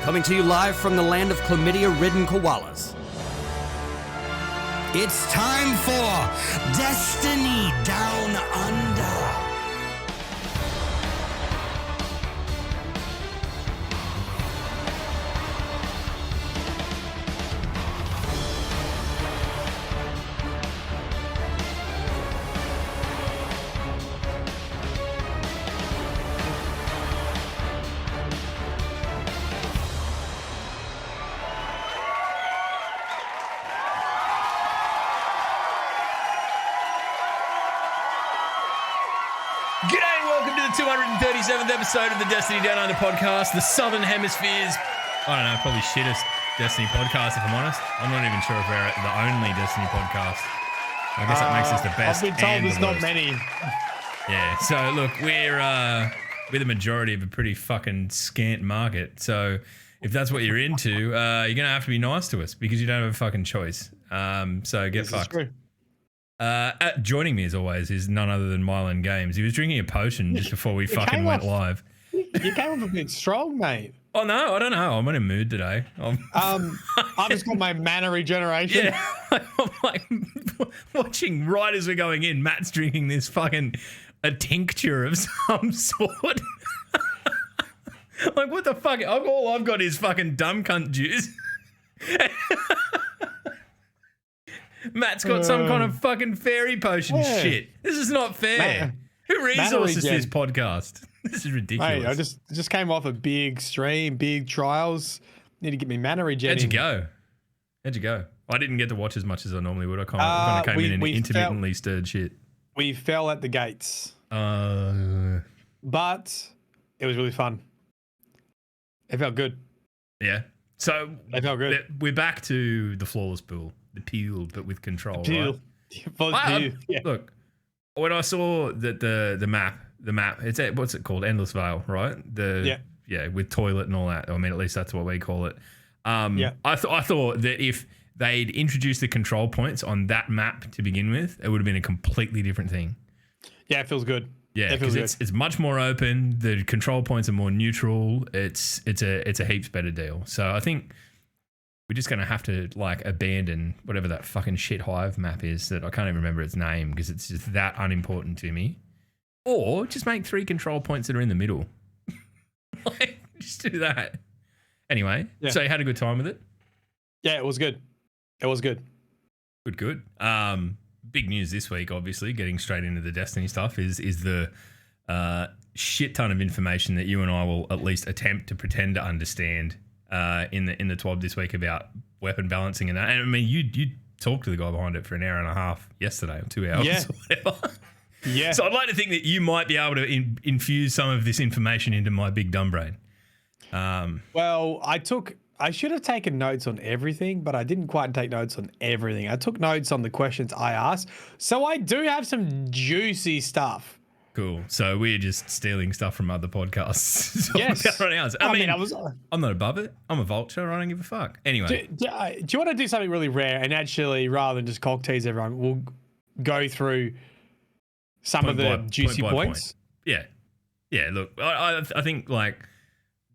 coming to you live from the land of chlamydia-ridden koalas. It's time for Destiny Down Under. G'day and welcome to the 237th episode of the Destiny Down Under podcast, the Southern Hemisphere's, I don't know, probably shittest Destiny podcast, if I'm honest. I'm not even sure if we're the only Destiny podcast. I guess that makes us the best. I've been told and there's the not worst. many. Yeah, so look, we're the majority of a pretty fucking scant market. So if that's what you're into, you're going to have to be nice to us because you don't have a fucking choice. So get This is fucked. true. Joining me as always is none other than Mylan Games. He was drinking a potion just before we fucking came went off- live. You came off a bit strong, mate. Oh no, I don't know. I'm in a mood today. I've just got my mana regeneration. Yeah, I'm like watching right as we're going in. Matt's drinking this fucking a tincture of some sort. Like what the fuck? All I've got is fucking dumb cunt juice. Matt's got some kind of fucking fairy potion shit. This is not fair. Who resources this podcast? This is ridiculous. Mate, I just came off a big stream, big trials. Need to get me mana regen. How'd you go? I didn't get to watch as much as I normally would. I kind of came in and intermittently stirred shit. We fell at the gates, Uh, but it was really fun. It felt good. yeah. So It felt good. we're back to the flawless pool, the peel, but with control. Peel. Right? Yeah. Look, when I saw that the map, it's at, what's it called? Endless Vale, right? Yeah, with toilet and all that. I mean, at least that's what we call it. Yeah. I thought that if they'd introduced the control points on that map to begin with, it would have been a completely different thing. Yeah, it feels good. Yeah, it feels because good. it's much more open. The control points are more neutral. It's a heaps better deal. So I think we're just gonna have to like abandon whatever that fucking shit hive map is that I can't even remember its name because it's just that unimportant to me. Or just make 3 control points that are in the middle. Like, just do that. Anyway, Yeah. so you had a good time with it? Yeah, it was good. It was good. Good. Big news this week, obviously, getting straight into the Destiny stuff, is the shit ton of information that you and I will at least attempt to pretend to understand in the TWAB this week about weapon balancing and that. And I mean, you talked to the guy behind it for an hour and a half yesterday, or 2 hours, Yeah. or whatever. Yeah. So I'd like to think that you might be able to infuse some of this information into my big dumb brain. Well, I should have taken notes on everything, but I didn't quite take notes on everything. I took notes on the questions I asked. So I do have some juicy stuff. Cool. So we're just stealing stuff from other podcasts. Yes. I mean, I was. I'm not above it. I'm a vulture. I don't give a fuck. Anyway. Do you want to do something really rare and actually, rather than just cock tease everyone, we'll go through some of the juicy points? Yeah. Yeah, look, I think, like,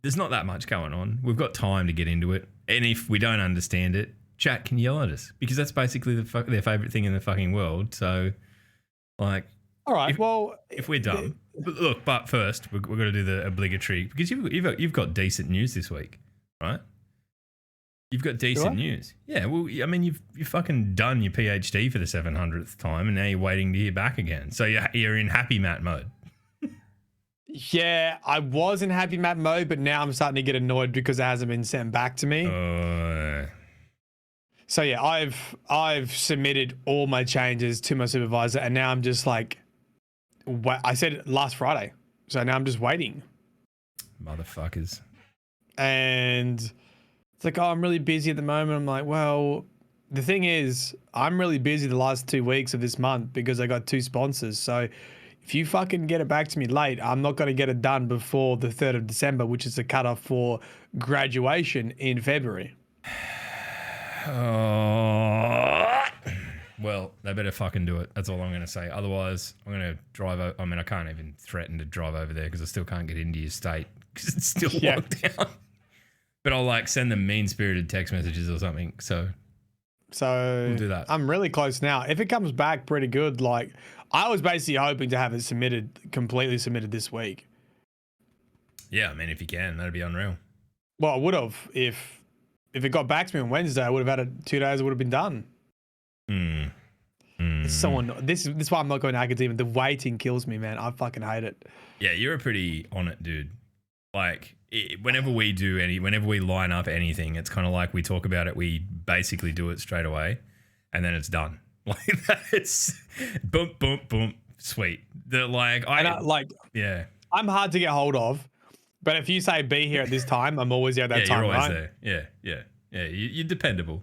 there's not that much going on. We've got time to get into it. And if we don't understand it, chat can yell at us because that's basically their favourite thing in the fucking world. So, like... All right, if we're dumb... But first, we're going to do the obligatory... Because you've got decent news this week, right? You've got decent news. Yeah, well, I mean, you've fucking done your PhD for the 700th time and now you're waiting to hear back again. So you're in happy Matt mode. Yeah, I was in happy map mode, but now I'm starting to get annoyed because it hasn't been sent back to me. So yeah, I've submitted all my changes to my supervisor, and now I'm just like, I said it last Friday, so now I'm just waiting. Motherfuckers. And it's like, oh, I'm really busy at the moment. I'm like, well, the thing is, I'm really busy the last 2 weeks of this month because I got 2 sponsors. So if you fucking get it back to me late, I'm not going to get it done before the 3rd of December, which is the cutoff for graduation in February. Well, they better fucking do it. That's all I'm going to say. Otherwise, I'm going to drive over. I mean, I can't even threaten to drive over there because I still can't get into your state because it's still locked down. But I'll like send them mean-spirited text messages or something. So we'll do that. I'm really close now. If it comes back pretty good, like I was basically hoping to have it completely submitted this week. Yeah, I mean, if you can, that'd be unreal. Well, I would have if it got back to me on Wednesday. I would have had it 2 days. It would have been done. This is why I'm not going to academia. The waiting kills me, man. I fucking hate it. Yeah, you're a pretty on it, dude. Like whenever we line up anything, it's kind of like we talk about it. We basically do it straight away, and then it's done. Like it's boom, boom, boom, sweet. Yeah. I'm hard to get hold of, but if you say be here at this time, I'm always there at that time. You're always right? there. Yeah. You're dependable.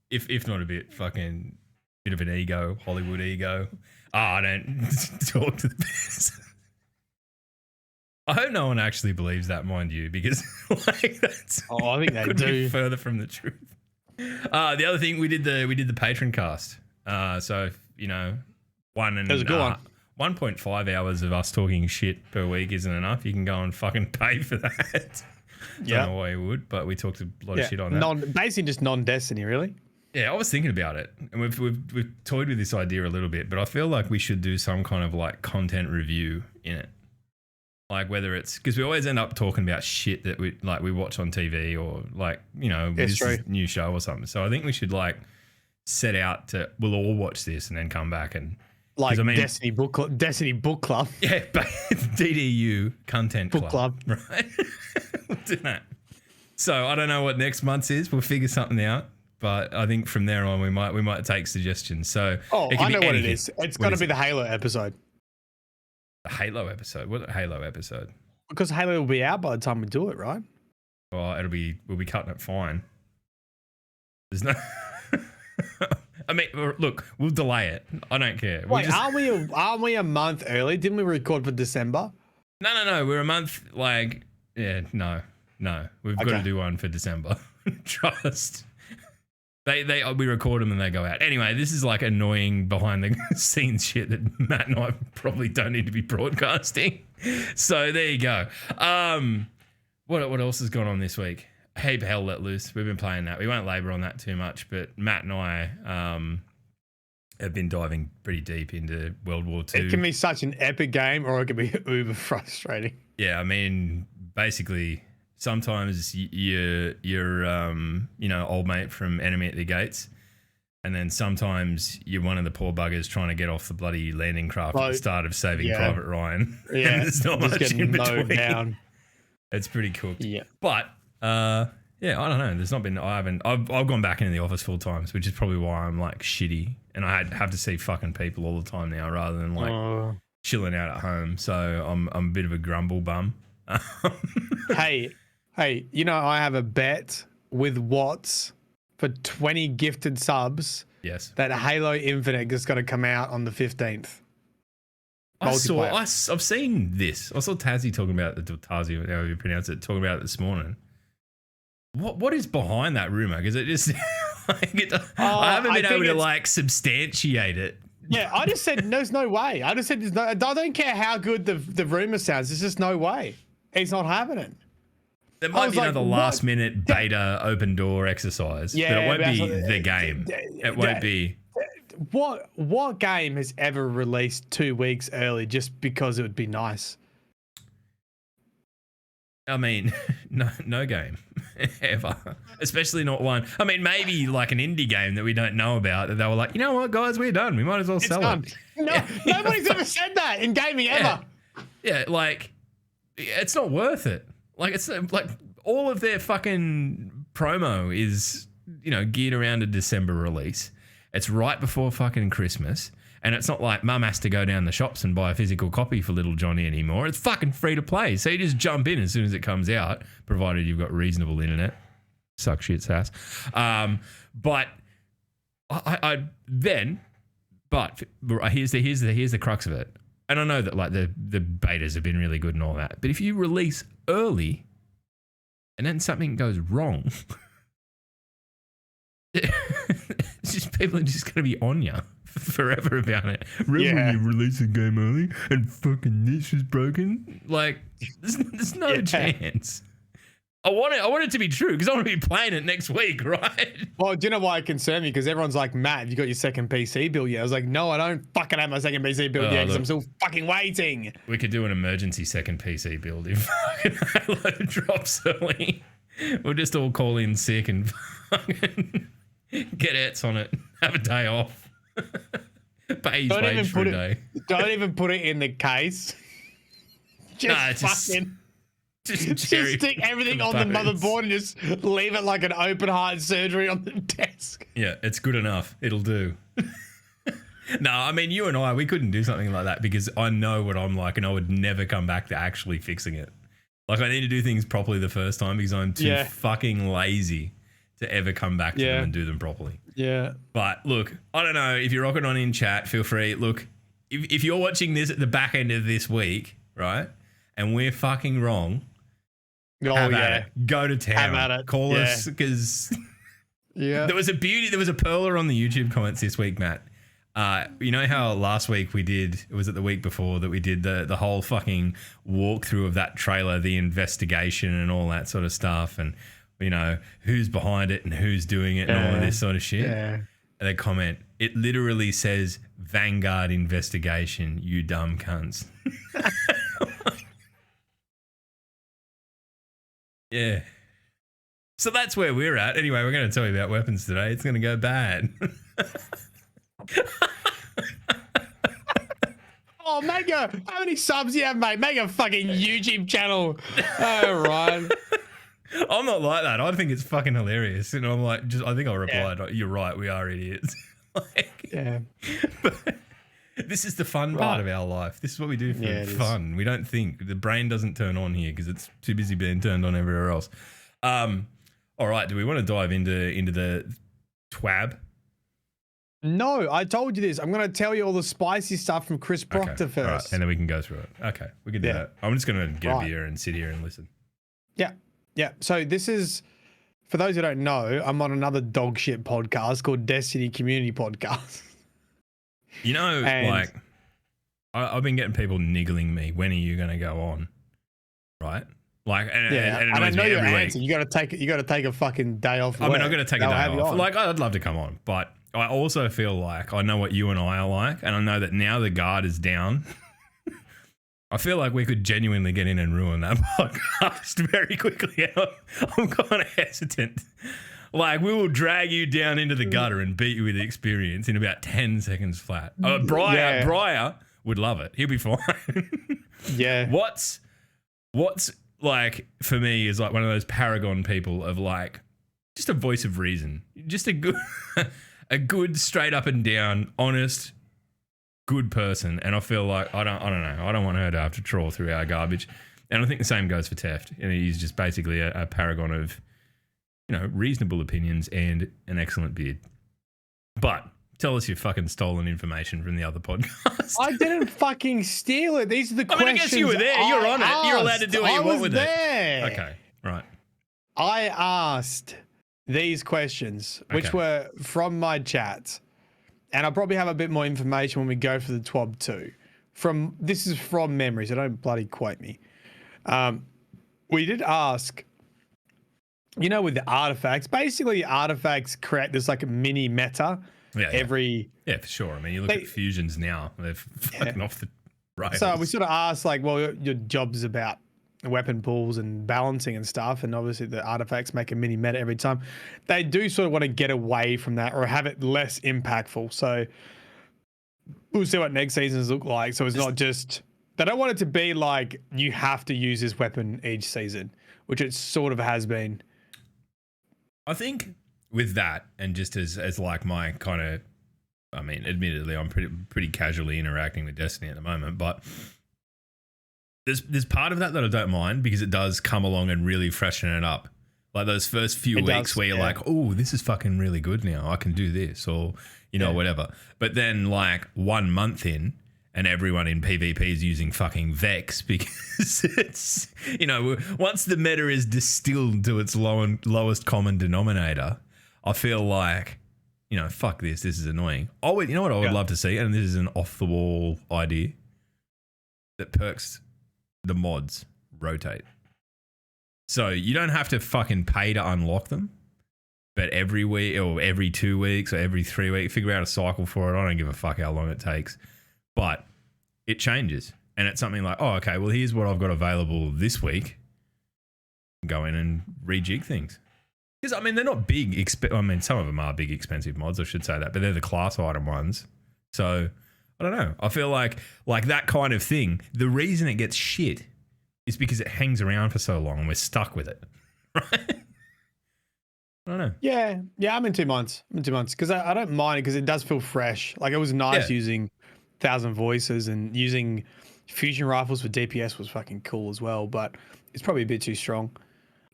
If not a bit of an ego, Hollywood ego. I don't talk to the bears. I hope no one actually believes that, mind you, because like that's. Oh, I think they could do. Be further from the truth. The other thing we did the patron cast. So you know, 1.5 hours of us talking shit per week isn't enough. You can go and fucking pay for that. Yeah, don't know why you would, but we talked a lot of shit on that. Basically just non-Destiny, really. Yeah, I was thinking about it, and we've toyed with this idea a little bit, but I feel like we should do some kind of like content review in it. Like whether it's because we always end up talking about shit that we watch on TV or like, you know, this is a new show or something. So I think we should like set out to we'll all watch this and then come back and like Destiny book club. Yeah, DDU content book club. Right? We'll do that. So I don't know what next month's is. We'll figure something out. But I think from there on we might take suggestions. So I know what it is. It's got to be the Halo episode. The Halo episode? What Halo episode? Because Halo will be out by the time we do it, right? Well, we'll be cutting it fine. There's no. I mean, look, we'll delay it. I don't care. Wait, aren't we a month early? Didn't we record for December? No. We're a month. Like, yeah, no. We've got to do one for December. Trust. We record them and they go out. Anyway, this is like annoying behind the scenes shit that Matt and I probably don't need to be broadcasting. So there you go. What else has gone on this week? Heap Hell Let Loose. We've been playing that. We won't labour on that too much, but Matt and I have been diving pretty deep into World War II. It can be such an epic game or it can be uber frustrating. Yeah, I mean, basically sometimes you're old mate from Enemy at the Gates, and then sometimes you're one of the poor buggers trying to get off the bloody landing craft at the start of Saving Private Ryan. Yeah, there's not much in between. Down. It's pretty cooked. Yeah, but I don't know. There's not been. I've gone back into the office full times, which is probably why I'm like shitty, and I have to see fucking people all the time now rather than like chilling out at home. So I'm a bit of a grumble bum. Hey, you know, I have a bet with Watts for 20 gifted subs. Yes. That Halo Infinite is going to come out on the 15th. I've seen this. I saw Tazzy talking about Tazzy, however you pronounce it, talking about it this morning. What is behind that rumor? Because it just I haven't been able to like substantiate it. Yeah, I just said there's no way. I just said there's no. I don't care how good the rumor sounds. There's just no way. It's not happening. There might be another last minute beta open door exercise, but it won't be the game. It won't be. What game has ever released 2 weeks early just because it would be nice? I mean, no game ever, especially not one. I mean, maybe like an indie game that we don't know about that they were like, you know what, guys, we're done. We might as well sell it. No, nobody's ever said that in gaming ever. Yeah, like it's not worth it. Like it's like all of their fucking promo is, you know, geared around a December release. It's right before fucking Christmas. And it's not like mum has to go down the shops and buy a physical copy for little Johnny anymore. It's fucking free to play. So you just jump in as soon as it comes out, provided you've got reasonable internet. Suck shit's ass. But here's the crux of it. And I know that like the betas have been really good and all that. But if you release early and then something goes wrong, it's just people are just going to be on you forever about it. Remember when you release a game early and fucking this was broken? Like, there's no chance. I want it to be true because I want to be playing it next week, right? Well, do you know why it concerned me? Because everyone's like, Matt, have you got your second PC build yet? I was like, no, I don't fucking have my second PC build yet because I'm still fucking waiting. We could do an emergency second PC build if fucking Halo drops early. We'll just all call in sick and fucking get ets on it. Have a day off. Pay his wage for a day. Don't even put it in the case. Just stick everything on the motherboard and just leave it like an open heart surgery on the desk. Yeah, it's good enough. It'll do. No, I mean, you and I, we couldn't do something like that because I know what I'm like and I would never come back to actually fixing it. Like, I need to do things properly the first time because I'm too fucking lazy to ever come back to them and do them properly. Yeah. But look, I don't know. If you're rocking on in chat, feel free. Look, if you're watching this at the back end of this week, right, and we're fucking wrong, have at it. Go to town. Have at it. Call us because there was a perler on the YouTube comments this week, Matt. You know how last week was it the week before that we did the whole fucking walkthrough of that trailer, the investigation and all that sort of stuff, and you know who's behind it and who's doing it and all of this sort of shit. Yeah. And they comment, it literally says Vanguard investigation, you dumb cunts. Yeah. So that's where we're at. Anyway, we're going to tell you about weapons today. It's going to go bad. Oh, how many subs you have, mate? Make a fucking YouTube channel. Oh, Ryan. I'm not like that. I think it's fucking hilarious. And I'm like, I think I replied, you're right, we are idiots. But this is the fun part of our life. This is what we do for fun. We don't think. The brain doesn't turn on here because it's too busy being turned on everywhere else. All right, do we want to dive into the twab? No, I told you this. I'm going to tell you all the spicy stuff from Chris Proctor first. Right, and then we can go through it. Okay, we can do that. I'm just going to get a beer and sit here and listen. Yeah. Yeah. So this is, for those who don't know, I'm on another dog shit podcast called Destiny Community Podcast. You know, like, I've been getting people niggling me. When are you going to go on? Right? Like, and I know your answer. You got to take a fucking day off. I mean, I'm going to take a day off. Like, I'd love to come on, but I also feel like I know what you and I are like, and I know that now the guard is down. I feel like we could genuinely get in and ruin that podcast very quickly. I'm kind of hesitant. Like, we will drag you down into the gutter and beat you with experience in about 10 seconds flat. Briar would love it. He'll be fine. Yeah. What's like, for me, is like one of those paragon people of like, just a voice of reason. Just a good straight up and down, honest, good person. And I feel like, I don't know. I don't want her to have to trawl through our garbage. And I think the same goes for Teft. And he's just basically a paragon of, you know, reasonable opinions and an excellent beard. But tell us your fucking stolen information from the other podcast. I didn't fucking steal it. These are the questions. I guess you were there. You're on it. You're allowed to do what you want with it. Okay, right. I asked these questions, which were from my chat. And I'll probably have a bit more information when we go for the TWAB 2. This is from memory, so don't bloody quote me. We did ask, you know, with the artifacts, basically artifacts create this like a mini meta every... Yeah, for sure. I mean, you look at fusions now, they're fucking off the rails. So we sort of asked like, well, your job's about weapon pools and balancing and stuff, and obviously the artifacts make a mini meta every time. They do sort of want to get away from that or have it less impactful. So we'll see what next seasons look like. So it's not just... They don't want it to be like you have to use this weapon each season, which it sort of has been. I think with that, and just as like my kind of, I mean, admittedly, I'm pretty casually interacting with Destiny at the moment, but there's part of that I don't mind because it does come along and really freshen it up. Like those first few weeks where you're like, oh, this is fucking really good now. I can do this, or, you know, whatever. But then like 1 month in, and everyone in PvP is using fucking Vex because it's, you know, once the meta is distilled to its lowest common denominator, I feel like, you know, fuck this. This is annoying. You know what I would love to see, and this is an off-the-wall idea, that perks, the mods rotate. So you don't have to fucking pay to unlock them. But every week or every 2 weeks or every 3 weeks, figure out a cycle for it. I don't give a fuck how long it takes. But it changes. And it's something like, oh, okay, well, here's what I've got available this week. Go in and rejig things. Because, I mean, they're not big. Some of them are big, expensive mods, I should say that. But they're the class item ones. So, I don't know. I feel like that kind of thing, the reason it gets shit is because it hangs around for so long and we're stuck with it. Right? I don't know. Yeah, I'm in 2 months. Because I don't mind it because it does feel fresh. Like it was nice using 1,000 voices and using fusion rifles for DPS was fucking cool as well, but it's probably a bit too strong.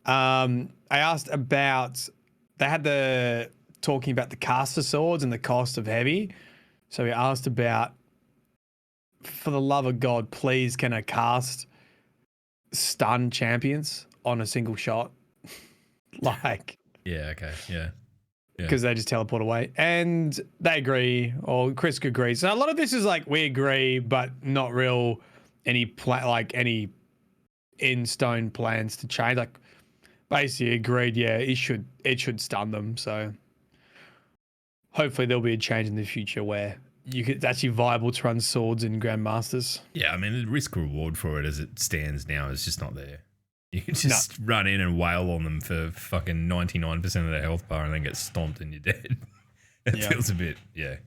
I asked about, they had talking about the caster swords and the cost of heavy. So we asked about, for the love of God, please can a cast stun champions on a single shot? Like... Yeah, okay, yeah. Because they just teleport away. And they agree, or Chris agrees. So a lot of this is like, we agree, but not real any in stone plans to change. Like basically agreed, yeah, it should stun them. So hopefully there'll be a change in the future where it's actually viable to run swords in Grandmasters. Yeah, I mean the risk reward for it as it stands now is just not there. You can just run in and wail on them for fucking 99% of their health bar and then get stomped and you're dead. It feels a bit, yeah.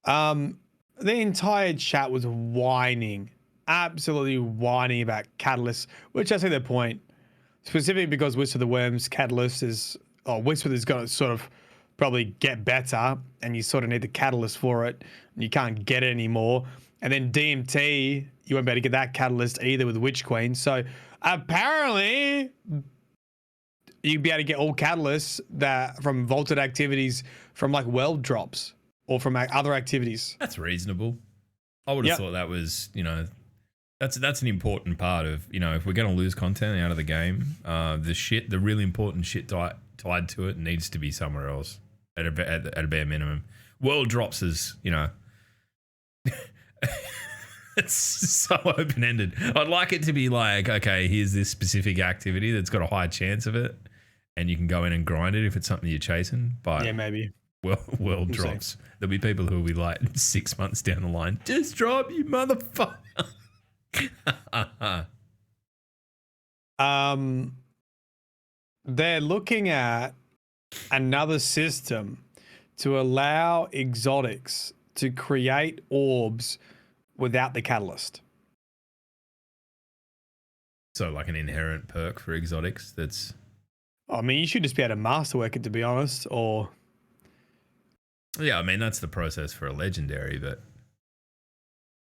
The entire chat was whining, absolutely whining about Catalyst, which I see their point. Specifically because Whisper the Worm's Catalyst Whisper is going to sort of probably get better and you sort of need the Catalyst for it and you can't get it anymore. And then DMT, you won't be able to get that Catalyst either with Witch Queen. So apparently you'd be able to get all catalysts that from vaulted activities from like world drops or from other activities. That's reasonable. I would have thought that was, that's an important part of, if we're going to lose content out of the game, the really important shit tied to it needs to be somewhere else at a bare minimum. World drops is, it's so open-ended. I'd like it to be like, okay, here's this specific activity that's got a high chance of it, and you can go in and grind it if it's something you're chasing. But yeah, maybe. World drops. There'll be people who will be like 6 months down the line, just drop, you motherfucker. They're looking at another system to allow exotics to create orbs without the catalyst. So like an inherent perk for exotics that's... I mean, you should just be able to masterwork it, to be honest, or... Yeah, I mean, that's the process for a legendary, but...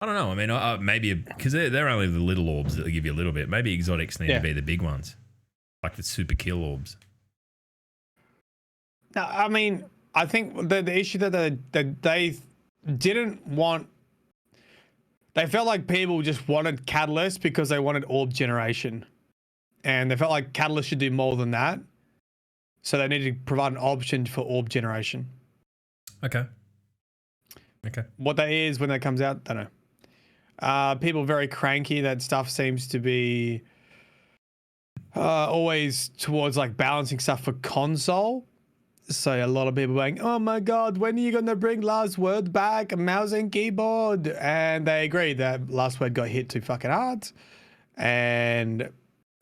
I don't know. I mean, maybe... Because they're only the little orbs that give you a little bit. Maybe exotics need to be the big ones. Like the super kill orbs. No, I mean, I think the issue that they didn't want... They felt like people just wanted Catalyst because they wanted orb generation. And they felt like Catalyst should do more than that. So they needed to provide an option for orb generation. Okay. What that is when that comes out, don't know. People are very cranky. That stuff seems to be always towards like balancing stuff for console. So a lot of people going, oh my God, when are you going to bring Last Word back? Mouse and keyboard. And they agree that Last Word got hit too fucking hard. And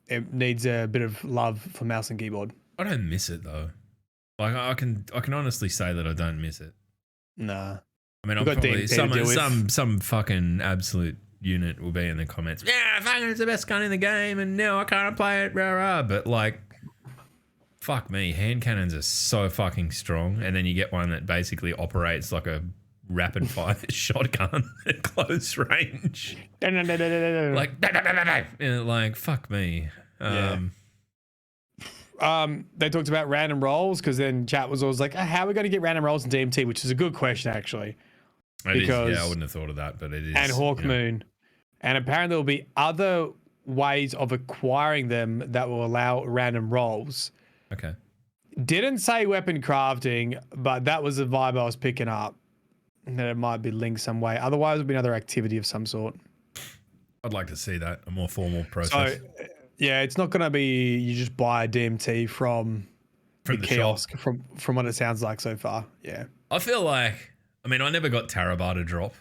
it needs a bit of love for mouse and keyboard. I don't miss it though. Like I can honestly say that I don't miss it. Nah. I mean, I'll probably some fucking absolute unit will be in the comments. Yeah, fucking it's the best gun in the game, and now I can't play it. Rah, rah. But like, fuck me, hand cannons are so fucking strong, and then you get one that basically operates like a rapid fire shotgun at close range. Like fuck me. They talked about random rolls because then chat was always like, how are we going to get random rolls in DMT? Which is a good question, actually. I wouldn't have thought of that, but it is. And Hawk Moon. And apparently there will be other ways of acquiring them that will allow random rolls. Okay. Didn't say weapon crafting, but that was the vibe I was picking up. That it might be linked some way. Otherwise, it would be another activity of some sort. I'd like to see that, a more formal process. So, Yeah, it's not going to be you just buy a DMT from the kiosk shop. from what it sounds like so far. Yeah. I feel like, I mean, I never got Tarabar to drop,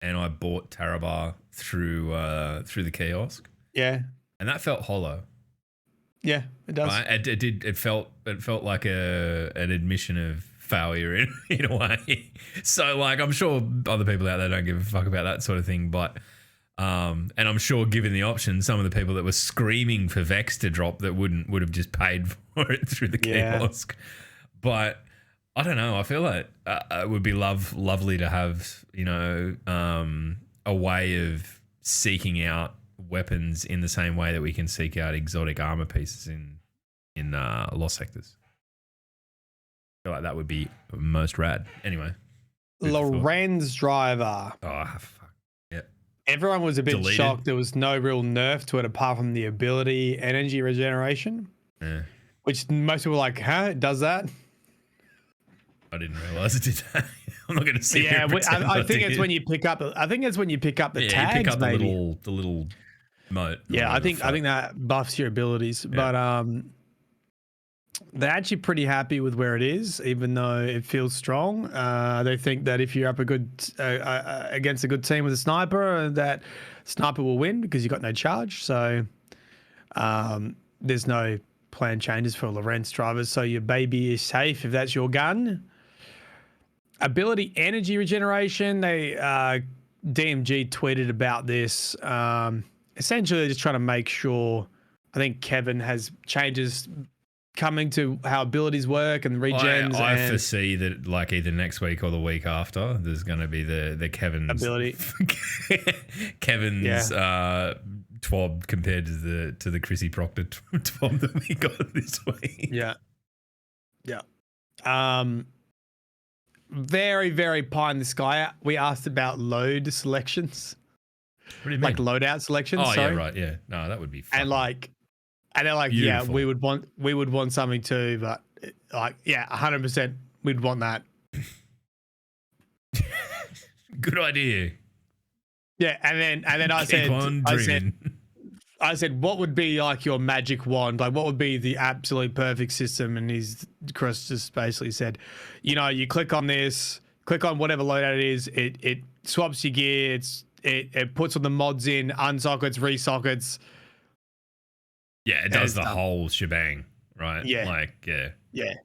and I bought Tarabar through the kiosk. Yeah. And that felt hollow. Yeah, it does. Right? It felt like an admission of failure in a way. So like, I'm sure other people out there don't give a fuck about that sort of thing, but and I'm sure given the option, some of the people that were screaming for Vex to drop that would have just paid for it through the kiosk. But I don't know. I feel like it would be lovely to have, you know, a way of seeking out weapons in the same way that we can seek out exotic armor pieces in Lost Sectors. I feel like that would be most rad. Anyway, Lorenz driver. Oh, fuck. Yeah. Everyone was a bit Deleted. shocked. There was no real nerf to it apart from the ability energy regeneration. Yeah. Which most people were like, huh? It does that? I didn't realize it did that. I'm not going to see. Yeah, I think it's when you pick up. I think it's when you pick up the tags. You pick up maybe. the little moat. Yeah, I think that buffs your abilities, but they're actually pretty happy with where it is, even though it feels strong. They think that if you're up against a good team with a sniper, that sniper will win because you got no charge. So there's no plan changes for Lorenz drivers. So your baby is safe if that's your gun. Ability energy regeneration. They DMG tweeted about this. Essentially, they're just trying to make sure. I think Kevin has changes coming to how abilities work and regens. I foresee that, like, either next week or the week after, there's going to be the Kevin's ability. Kevin's TWAB compared to the Chrissy Proctor TWAB that we got this week. Yeah. Very, very pie in the sky. We asked about load selections. What do you mean? Like loadout selections. Oh, sorry. yeah, right. Yeah. No, that would be fun. And they're like, beautiful. Yeah, we would want something too, but like, yeah, 100% we'd want that. Good idea. Yeah, and then I said, what would be like your magic wand? Like, what would be the absolute perfect system? And Chris just basically said, you know, you click on this, click on whatever loadout it is, it swaps your gear, it puts all the mods in, unsockets, resockets. Yeah, it does the whole shebang, right? Yeah. Like, yeah. Yeah.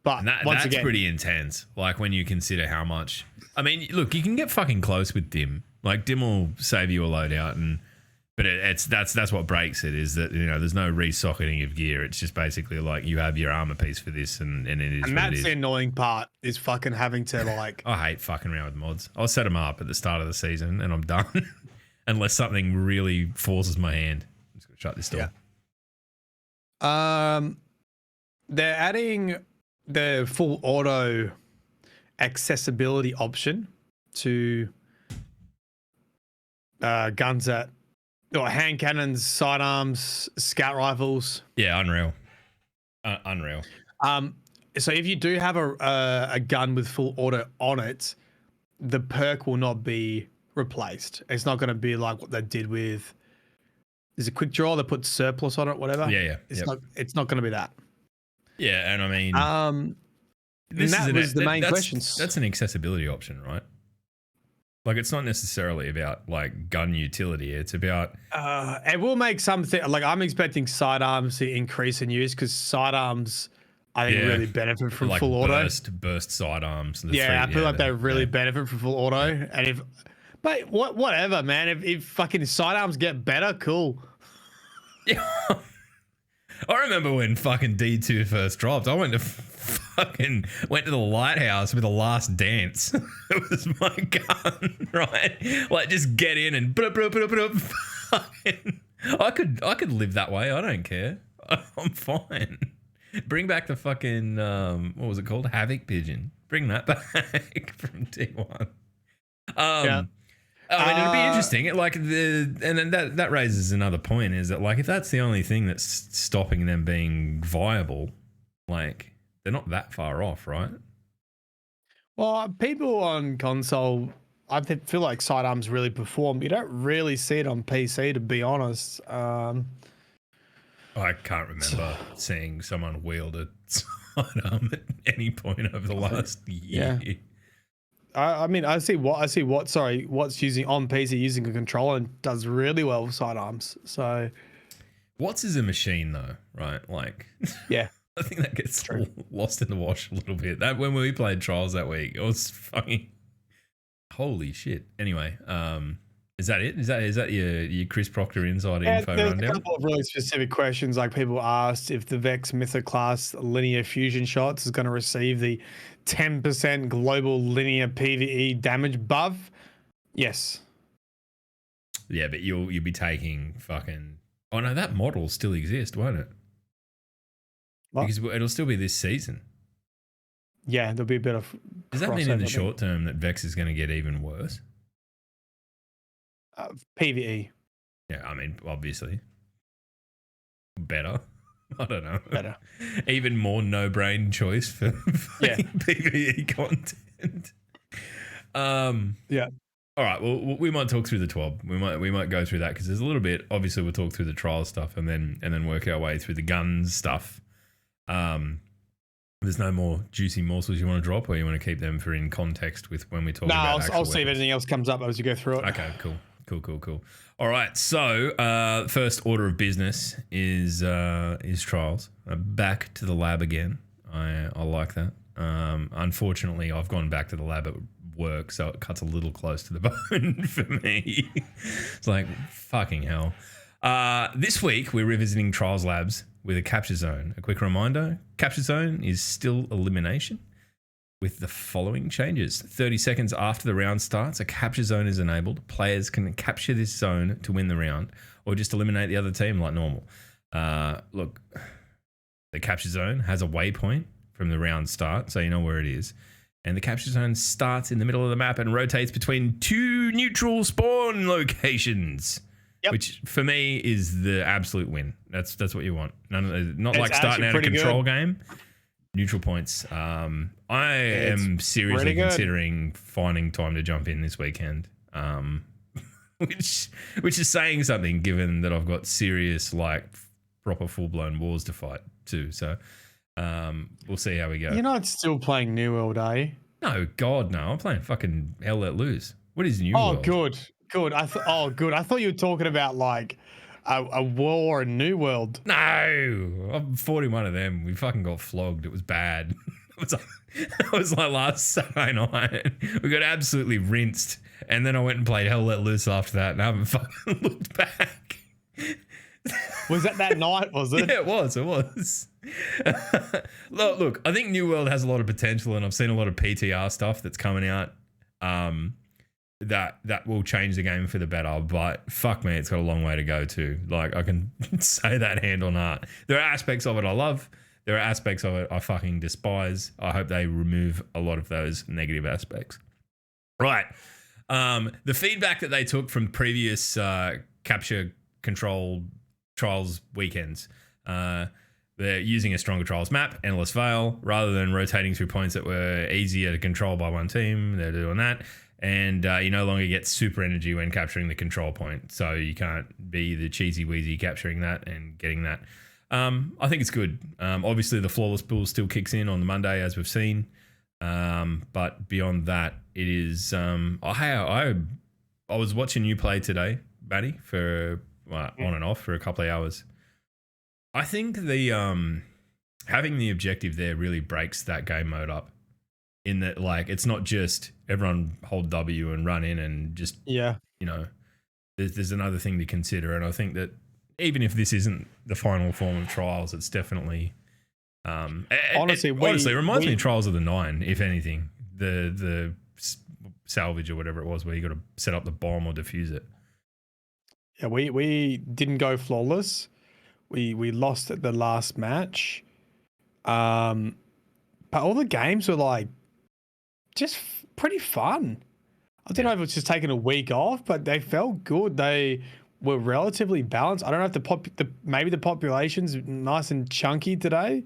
But that's pretty intense. Like, when you consider how much. I mean, look, you can get fucking close with Dim. Like, Dim will save you a loadout, but that's what breaks it, is that, you know, there's no resocketing of gear. It's just basically like you have your armor piece for this, and it is. And that's the annoying part, is fucking having to like. I hate fucking around with mods. I'll set them up at the start of the season, and I'm done, unless something really forces my hand. I'm just gonna shut this door. Yeah. They're adding the full auto accessibility option to guns hand cannons, sidearms, scout rifles. Yeah, unreal. Unreal. So if you do have a gun with full auto on it, the perk will not be replaced. It's not going to be like what they did with. There's a quick draw that puts surplus on it, whatever. Yeah. It's not going to be that. Yeah, and I mean, that was the main questions. That's an accessibility option, right? Like, it's not necessarily about like gun utility. It's about it will make something like, I'm expecting sidearms to increase in use, because sidearms I think really benefit from like full auto. Burst sidearms. I feel like they really benefit from full auto. And whatever, man. If fucking sidearms get better, cool. Yeah. I remember when fucking D2 first dropped. I went to the lighthouse with a last dance. It was my gun, right? Like, just get in and fucking. I could live that way. I don't care. I'm fine. Bring back the fucking what was it called? Havoc Pigeon. Bring that back from T1. I mean, it'd be interesting. And then that raises another point, is that, like, if that's the only thing that's stopping them being viable, like, they're not that far off, right? Well, people on console, I feel like sidearms really perform. You don't really see it on PC, to be honest. I can't remember seeing someone wield a sidearm at any point over the last year. Yeah. I mean, I see what's using on PC using a controller and does really well with sidearms. So Watts is a machine though, right? Like, yeah, I think that gets true. lost in the wash a little bit. That when we played Trials that week, it was fucking holy shit. Anyway, is that it? Is that your Chris Proctor inside info There's rundown? a couple of really specific questions. Like people asked if the Vex Mythoclast linear fusion shots is going to receive the 10% global linear PvE damage buff. Yes. Yeah, but you'll be taking fucking. Oh no, that model still exists, won't it? What? Because it'll still be this season. Yeah, there'll be a bit of. Does that mean in crossover, the I think. short term that Vex is going to get even worse? PvE Yeah, I mean, obviously. Better. I don't know. better. Even more no-brain choice for Yeah. PvE content. Yeah. All right. Well, we might talk through the TWAB. We might go through that because there's a little bit. Obviously, we'll talk through the trial stuff and then work our way through the guns stuff. There's no more juicy morsels you want to drop, or you want to keep them for in context with when we talk about. I'll see if anything else comes up as you go through it. Okay. Cool. All right. So first order of business is trials. Back to the lab again. I like that. Unfortunately, I've gone back to the lab at work, so it cuts a little close to the bone for me. It's like fucking hell. This week we're revisiting Trials Labs with a capture zone. A quick reminder, capture zone is still elimination with the following changes. 30 seconds after the round starts, a capture zone is enabled. Players can capture this zone to win the round or just eliminate the other team like normal. Look, the capture zone has a waypoint from the round start, so you know where it is. And the capture zone starts in the middle of the map and rotates between two neutral spawn locations. Yep. Which for me is the absolute win. That's what you want. Not like starting out a control game. Neutral points. I am seriously considering finding time to jump in this weekend. Which is saying something given that I've got serious like proper full blown wars to fight too. So we'll see how we go. You're not still playing New World, are you? No, God no. I'm playing fucking Hell Let Loose. What is New World? Oh, good. Good. I thought you were talking about like a war in New World. No, I'm 41 of them. We fucking got flogged. It was bad. It was like last Saturday night. We got absolutely rinsed. And then I went and played Hell Let Loose after that and I haven't fucking looked back. Was that night, was it? Yeah, it was. Look, I think New World has a lot of potential and I've seen a lot of PTR stuff that's coming out. That will change the game for the better, but fuck me, it's got a long way to go too. Like I can say that hand on heart. There are aspects of it I love. There are aspects of it I fucking despise. I hope they remove a lot of those negative aspects. Right. The feedback that they took from previous capture control trials weekends, they're using a stronger trials map, Endless Veil, rather than rotating through points that were easier to control by one team. They're doing that. And you no longer get super energy when capturing the control point. So you can't be the cheesy wheezy capturing that and getting that. I think it's good. Obviously, the flawless build still kicks in on the Monday, as we've seen. But beyond that, it is... I was watching you play today, Batty, for on and off for a couple of hours. I think the having the objective there really breaks that game mode up. In that, like, it's not just everyone hold W and run in and just, there's another thing to consider. And I think that even if this isn't the final form of Trials, it's definitely, honestly, it reminds me of Trials of the 9, if anything, the salvage or whatever it was, where you got to set up the bomb or defuse it. Yeah, we didn't go flawless. We lost at the last match. But all the games were like, just pretty fun. I don't know if it's just taking a week off, but they felt good. They were relatively balanced. I don't know if maybe the population's nice and chunky today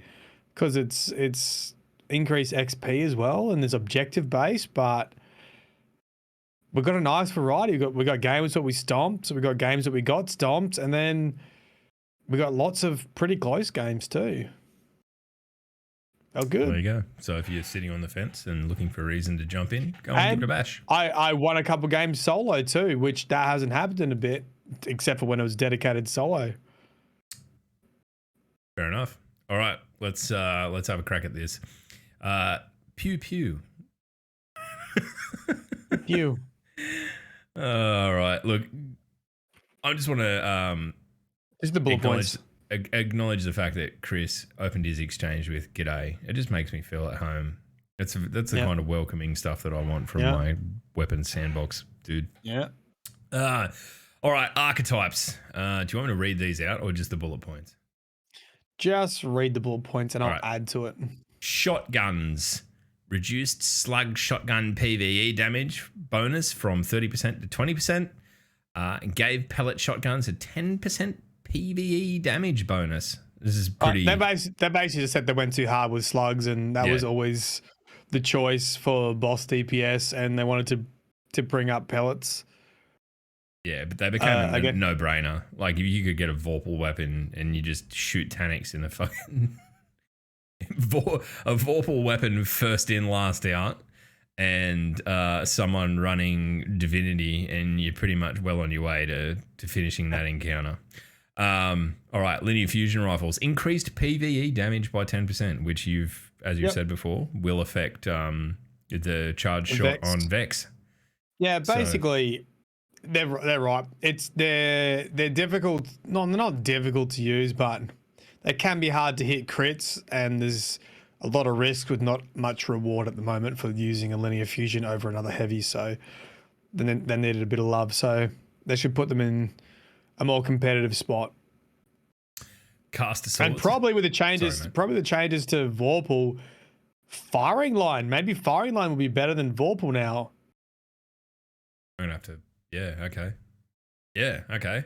because it's increased XP as well and there's objective base, but we've got a nice variety. We got games that we stomped, so we got games that we got stomped, and then We got lots of pretty close games too. Oh, good. There you go. So if you're sitting on the fence and looking for a reason to jump in, go and give it a bash. I won a couple games solo too, which that hasn't happened in a bit, except for when it was dedicated solo. Fair enough. All right, let's have a crack at this. Pew pew. You. All right. Look, I just want to This is the bullet points. acknowledge the fact that Chris opened his exchange with "G'day." It just makes me feel at home. That's the kind of welcoming stuff that I want from my weapons sandbox, dude. Yeah. All right, archetypes. Do you want me to read these out or just the bullet points? Just read the bullet points and I'll add to it. Shotguns. Reduced slug shotgun PvE damage bonus from 30% to 20%. Gave pellet shotguns a 10% PvE damage bonus. This is pretty... They basically just said they went too hard with slugs, and that was always the choice for boss DPS, and they wanted to bring up pellets. Yeah, but they became a no-brainer. Like, if you could get a Vorpal weapon and you just shoot Taniks in a fucking... a Vorpal weapon first in, last out, and someone running Divinity, and you're pretty much well on your way to finishing that encounter. All right, linear fusion rifles. Increased PvE damage by 10%, which as you said before, will affect the charge shot on Vex. Yeah, basically... They're right. They're difficult. No, they're not difficult to use, but they can be hard to hit crits, and there's a lot of risk with not much reward at the moment for using a linear fusion over another heavy. So they needed a bit of love. So they should put them in a more competitive spot. Cast assault. And probably with the changes, to Vorpal, firing line. Maybe firing line will be better than Vorpal now. I'm gonna have to. Yeah, okay. Yeah, okay.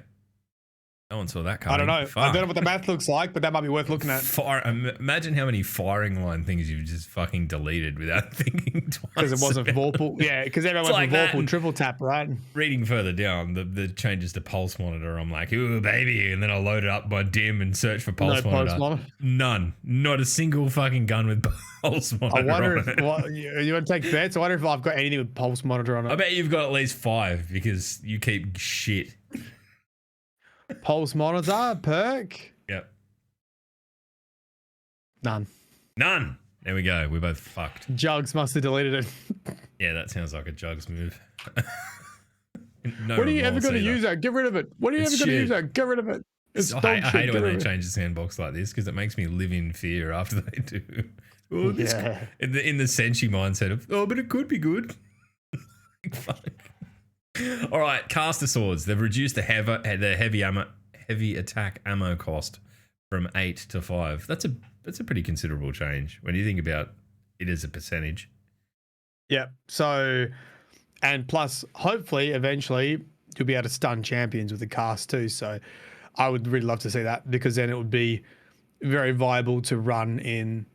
No one saw that coming. I don't know. Fuck. I don't know what the math looks like, but that might be worth looking at. Imagine how many firing line things you've just fucking deleted without thinking twice. Because it wasn't Vorpal. Yeah, because everyone went for Vorpal triple tap, right? Reading further down, the changes to pulse monitor, I'm like, ooh, baby. And then I load it up by dim and search for pulse monitor. None. Not a single fucking gun with pulse monitor. I wonder if you want to take bets? I wonder if I've got anything with pulse monitor on it. I bet you've got at least 5 because you keep shit. Pulse monitor perk. Yep. None. There we go. We're both fucked. Jugs must have deleted it. Yeah, that sounds like a Jugs move. What are you ever going to use that? Get rid of it. What are you ever going to use that? Get rid of it. I hate it when they change the sandbox like this because it makes me live in fear after they do. Oh, this in the Senshi mindset of, but it could be good. Fuck. All right, caster swords. They've reduced the heavy attack ammo cost from 8 to 5. That's a pretty considerable change when you think about it as a percentage. Yeah. So, and plus, hopefully, eventually, you'll be able to stun champions with the cast too. So, I would really love to see that because then it would be very viable to run in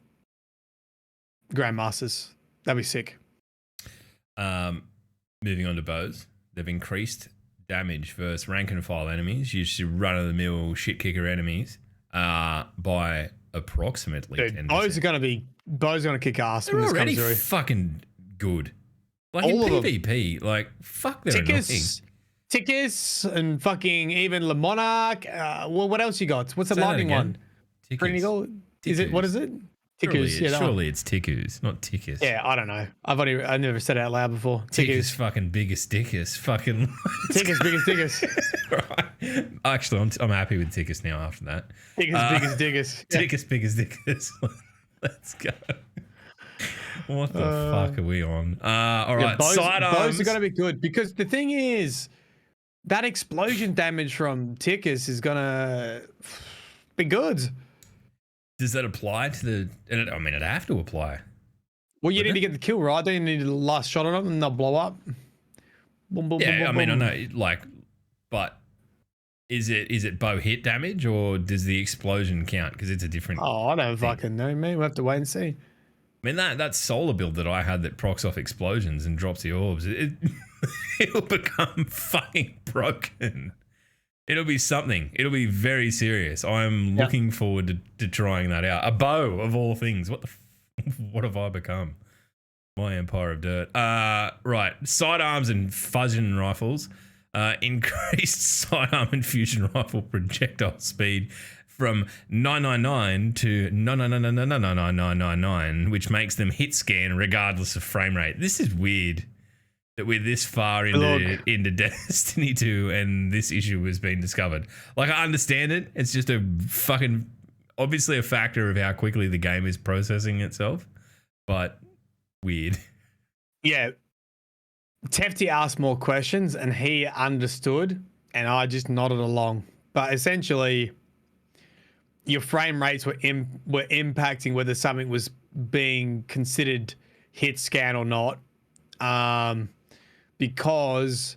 Grandmasters. That'd be sick. Moving on to bows. They've increased damage versus rank and file enemies, used to run-of-the-mill shit-kicker enemies, by approximately 10%. Bows are going to kick ass when this comes through. Fucking good. Like all in PvP, like, fuck, they're annoying. Tickers and fucking even Le Monarch. Well, what else you got? What's the lightning one? Tickers. Is it? What is it? Surely it's Tickus, not Tickus. Yeah, I don't know. I never said it out loud before. Tickus fucking biggest Dickus. Fucking Tickus biggest Dickus. Right. Actually, I'm happy with Tickus now after that. Tickus biggest Dickus. Tickus biggest Dickus. Let's go. What the fuck are we on? All right, sidearms. Bows are going to be good because the thing is that explosion damage from Tickus is going to be good. Does that apply to the... I mean, it'd have to apply. Well, you need to get the kill, right? Don't you need the last shot on them and they'll blow up? Boom, boom, yeah, boom, boom, I know, like, but is it bow hit damage or does the explosion count? Because it's a different... Oh, I don't fucking know, man. We'll have to wait and see. I mean, that solar build that I had that procs off explosions and drops the orbs, it'll become fucking broken. It'll be something. It'll be very serious. I'm Yeah. looking forward to trying that out. A bow of all things. What have I become? My empire of dirt. Right. Sidearms and fusion rifles. Increased sidearm and fusion rifle projectile speed from 999 to 999, which makes them hit scan regardless of frame rate. This is weird that we're this far into Destiny 2 and this issue has been discovered. Like, I understand it. It's just a fucking obviously a factor of how quickly the game is processing itself, but weird. Yeah. Tefty asked more questions and he understood and I just nodded along. But essentially, your frame rates were impacting whether something was being considered hit scan or not, because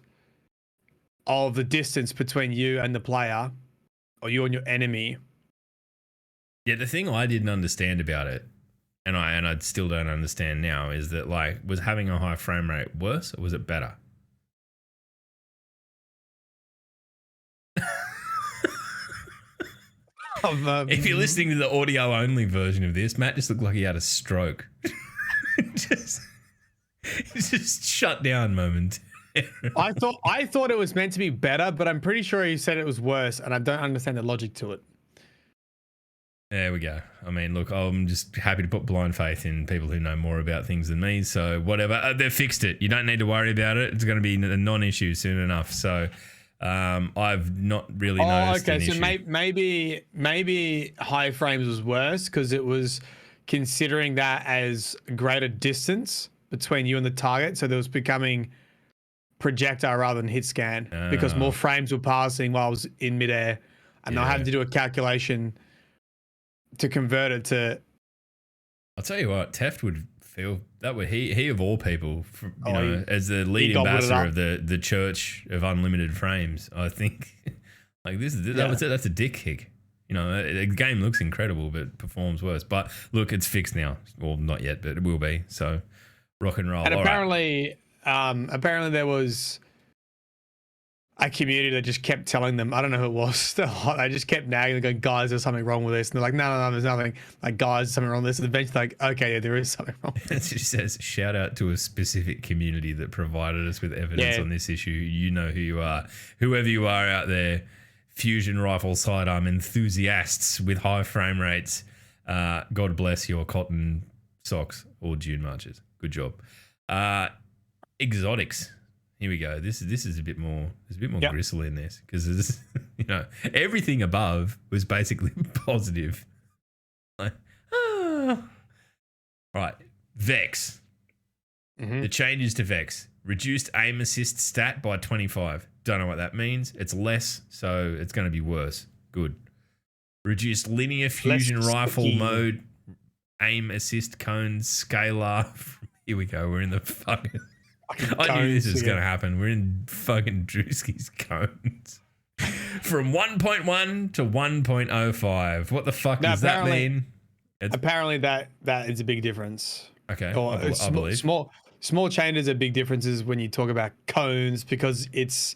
of the distance between you and the player, or you and your enemy. Yeah, the thing I didn't understand about it, and I still don't understand now, is that, like, was having a high frame rate worse or was it better? If you're listening to the audio only version of this, Matt just looked like he had a stroke. just shut down moment. I thought it was meant to be better, but I'm pretty sure he said it was worse, and I don't understand the logic to it. There we go. I mean, look, I'm just happy to put blind faith in people who know more about things than me. So whatever, they've fixed it. You don't need to worry about it. It's going to be a non-issue soon enough. So I've not really noticed an issue. So maybe high frames was worse because it was considering that as greater distance between you and the target. So there was becoming projectile rather than hit scan because more frames were passing while I was in midair, and they'll have to do a calculation to convert it to. I'll tell you what, Teft would feel that would he of all people, as the lead ambassador of the Church of Unlimited Frames. I think like that's a dick kick. The game looks incredible, but performs worse. But look, it's fixed now. Well, not yet, but it will be. So rock and roll. And apparently there was a community that just kept telling them, I don't know who it was, they just kept nagging, going, guys, there's something wrong with this. And they're like, no, there's nothing. Like, guys, there's something wrong with this. And eventually, like, okay, yeah, there is something wrong with this. It says, shout out to a specific community that provided us with evidence on this issue. You know who you are. Whoever you are out there, fusion rifle sidearm enthusiasts with high frame rates, God bless your cotton socks or June marches. Good job. Exotics. Here we go. This is a bit more. There's a bit more gristle in this because everything above was basically positive. Like, right, Vex. Mm-hmm. The changes to Vex: reduced aim assist stat by 25. Don't know what that means. It's less, so it's going to be worse. Good. Reduced linear fusion rifle mode. Aim assist cones scalar. Here we go. We're in the fucking. I knew this was going to happen. We're in fucking Drewski's cones. From 1.1 to 1.05. What the fuck does that mean? Apparently that is a big difference. Okay, I believe. Small changes are big differences when you talk about cones because it's...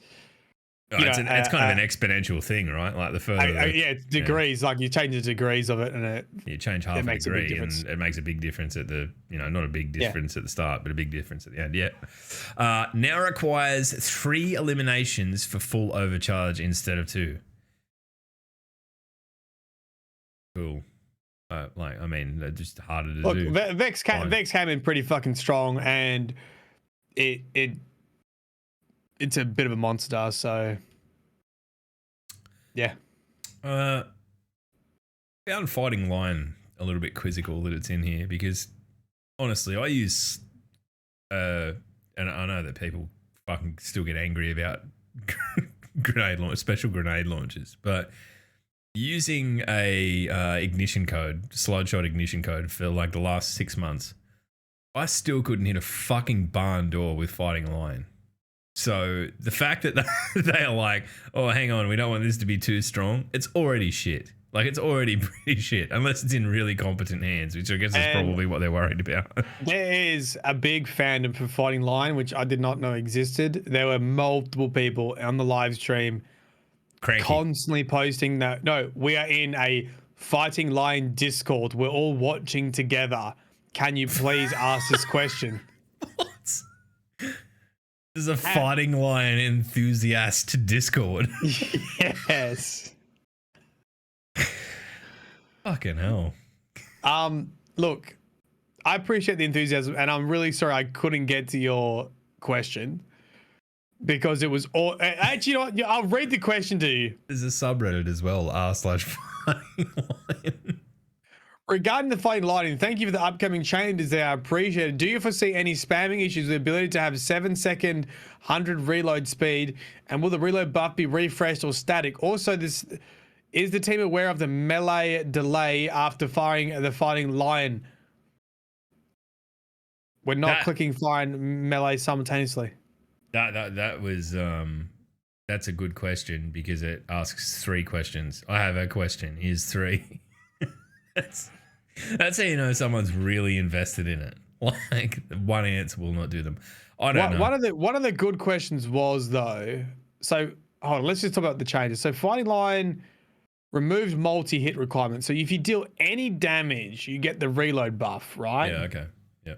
it's kind of an exponential thing, right? Like the further... it's degrees. Like you change the degrees of it and you change half a degree and it makes a big difference at the... not a big difference at the start, but a big difference at the end. Yeah. Now requires 3 eliminations for full overcharge instead of 2. Cool. They're just harder to do. Vex came in pretty fucking strong and it's a bit of a monster, so yeah. Found Fighting Lion a little bit quizzical that it's in here because honestly, I use and I know that people fucking still get angry about special grenade launchers, but using a ignition code, slide shot ignition code for like the last 6 months, I still couldn't hit a fucking barn door with Fighting Lion. So the fact that they are like, oh, hang on, we don't want this to be too strong, it's already shit. Like, it's already pretty shit, unless it's in really competent hands, which I guess is probably what they're worried about. There is a big fandom for Fighting Lion, which I did not know existed. There were multiple people on the live stream Cranky. constantly posting that. No, we are in a Fighting Lion Discord. We're all watching together. Can you please ask this question? What? There's a Fighting Lion enthusiast Discord. Yes. Fucking hell. Look, I appreciate the enthusiasm, and I'm really sorry I couldn't get to your question because it was all. Actually, you know what? I'll read the question to you. There's a subreddit as well, r/Fighting Lion. Regarding the Fighting Lion, thank you for the upcoming changes. They are appreciated. Do you foresee any spamming issues with the ability to have 7-second 100 reload speed? And will the reload buff be refreshed or static? Also, is the team aware of the melee delay after firing the Fighting Lion? We're not clicking fire and melee simultaneously. That was that's a good question because it asks 3 questions. I have a question. Here's 3. That's how you know someone's really invested in it. Like, one answer will not do them. I don't know. One of the good questions was though. So hold on, let's just talk about the changes. So Fighting Lion removes multi-hit requirements. So if you deal any damage, you get the reload buff, right? Yeah. Okay. Yeah.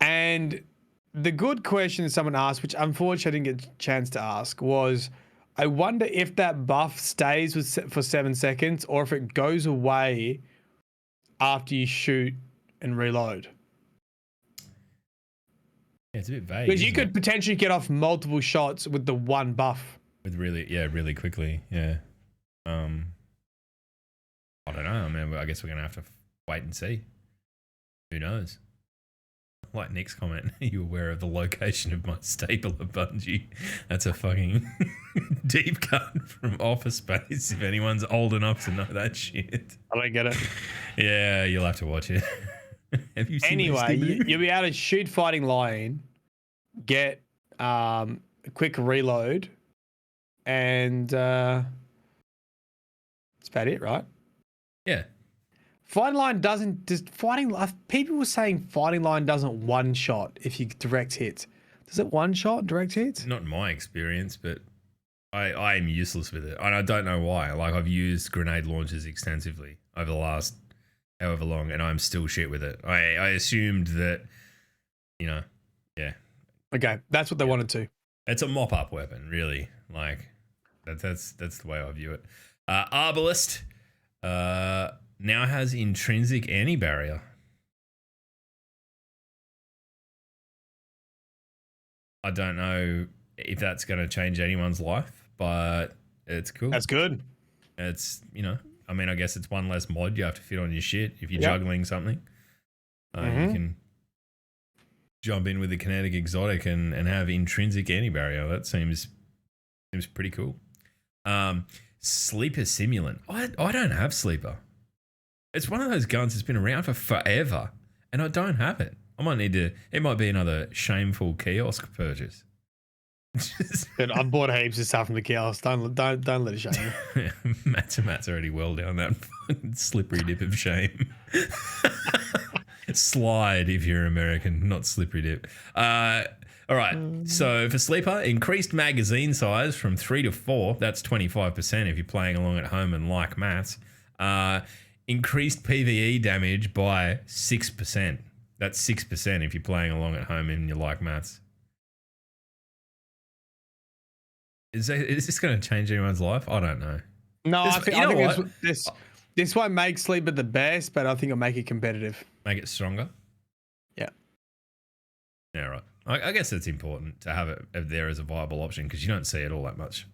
And the good question someone asked, which unfortunately I didn't get a chance to ask, was I wonder if that buff stays for 7 seconds or if it goes away after you shoot and reload. Yeah, it's a bit vague. Because you could potentially get off multiple shots with the one buff. Really quickly. Yeah. I don't know. I mean, I guess we're gonna have to wait and see. Who knows? Like Nick's comment, are you aware of the location of my stapler, Bungie? That's a fucking deep cut from Office Space. If anyone's old enough to know that shit, I don't get it. Yeah, you'll have to watch it. Have you seen anyway, you'll be able to shoot Fighting Lion, get a quick reload, and that's about it, right? Yeah. Fighting Lion people were saying Fighting Lion doesn't one shot if you direct hit. Does it one shot direct hit? Not in my experience, but I am useless with it. And I don't know why. Like, I've used grenade launchers extensively over the last however long, and I'm still shit with it. I assumed that, yeah. Okay, that's what they wanted to. It's a mop-up weapon, really. Like, that's the way I view it. Arbalist, now has intrinsic anti-barrier. I don't know if that's going to change anyone's life, but it's cool. That's good. It's, I mean, I guess it's one less mod you have to fit on your shit if you're juggling something. You can jump in with the kinetic exotic and have intrinsic anti-barrier. That seems pretty cool. Sleeper Simulant. I don't have Sleeper. It's one of those guns that's been around for forever, and I don't have it. I might need to. It might be another shameful kiosk purchase. Dude, I bought heaps of stuff from the kiosk. Don't let it shame you. Matt's already well down that slippery dip of shame. Slide if you're American, not slippery dip. All right. So for Sleeper, increased magazine size from 3 to 4. That's 25% if you're playing along at home and like maths. Increased PvE damage by 6%. That's 6% if you're playing along at home and you like maths. Is this going to change anyone's life? I don't know. No, I think this won't make Sleeper the best, but I think it'll make it competitive. Make it stronger? Yeah. Yeah, right. I guess it's important to have it there as a viable option because you don't see it all that much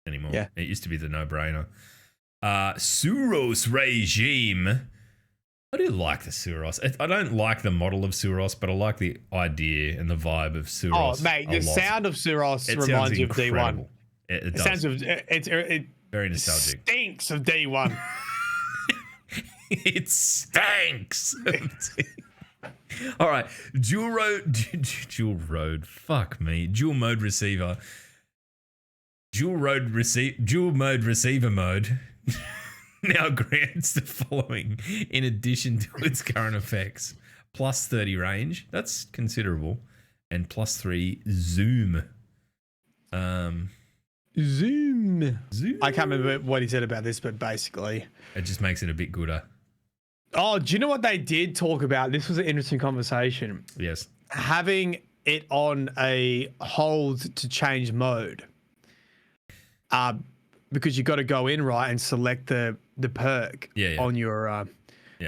anymore. Yeah. It used to be the no-brainer. Suros Regime. I do like the Suros. I don't like the model of Suros, but I like the idea and the vibe of Suros. Oh, mate, the sound of Suros reminds you of D1. It does. It very nostalgic. Stinks of D1. It stinks. All right, dual mode receiver. Dual mode receiver mode now grants the following in addition to its current effects: plus 30 range, that's considerable, and plus 3 zoom. Zoom. I can't remember what he said about this, but basically, it just makes it a bit gooder. Oh, do you know what they did talk about? This was an interesting conversation. Yes. Having it on a hold to change mode. Because you got to go in right and select the perk on your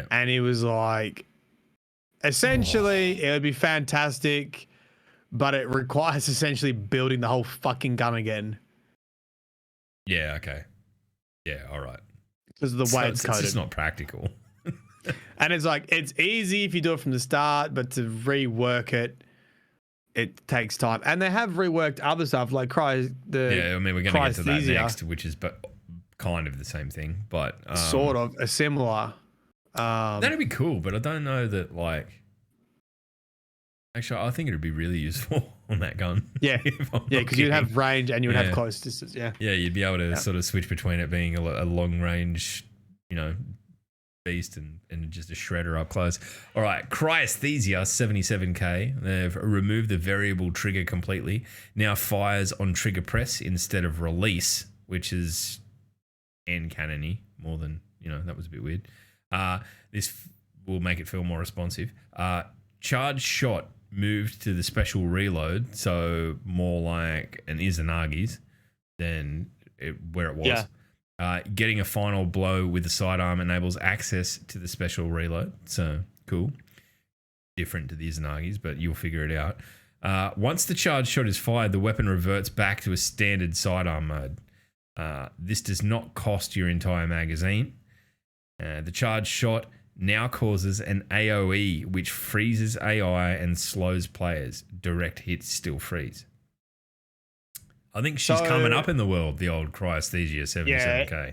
and he was like, essentially it would be fantastic, but it requires essentially building the whole fucking gun again. Yeah, okay. Yeah, all right. Because of the way it's coded. It's just not practical. And it's like, it's easy if you do it from the start, but to rework it, it takes time. And they have reworked other stuff like we're going to get to that next, which is kind of the same thing, but sort of a similar. That'd be cool, but I don't know that, like, actually I think it'd be really useful on that gun. Yeah. Yeah, because you'd have range and you would have close distance. Yeah. Yeah, you'd be able to sort of switch between it being a long range, beast and just a shredder up close. All right, Cryesthesia 77k. They've removed the variable trigger completely. Now fires on trigger press instead of release, which is end cannon-y more than, that was a bit weird. This will make it feel more responsive. Charge shot moved to the special reload, so more like an Izanagi's than where it was. Yeah. Getting a final blow with the sidearm enables access to the special reload. So cool. Different to the Izanagi's, but you'll figure it out. Once the charge shot is fired, the weapon reverts back to a standard sidearm mode. This does not cost your entire magazine. The charge shot now causes an AoE, which freezes AI and slows players. Direct hits still freeze. I think she's coming up in the world, the old Cryesthesia 77k. Yeah,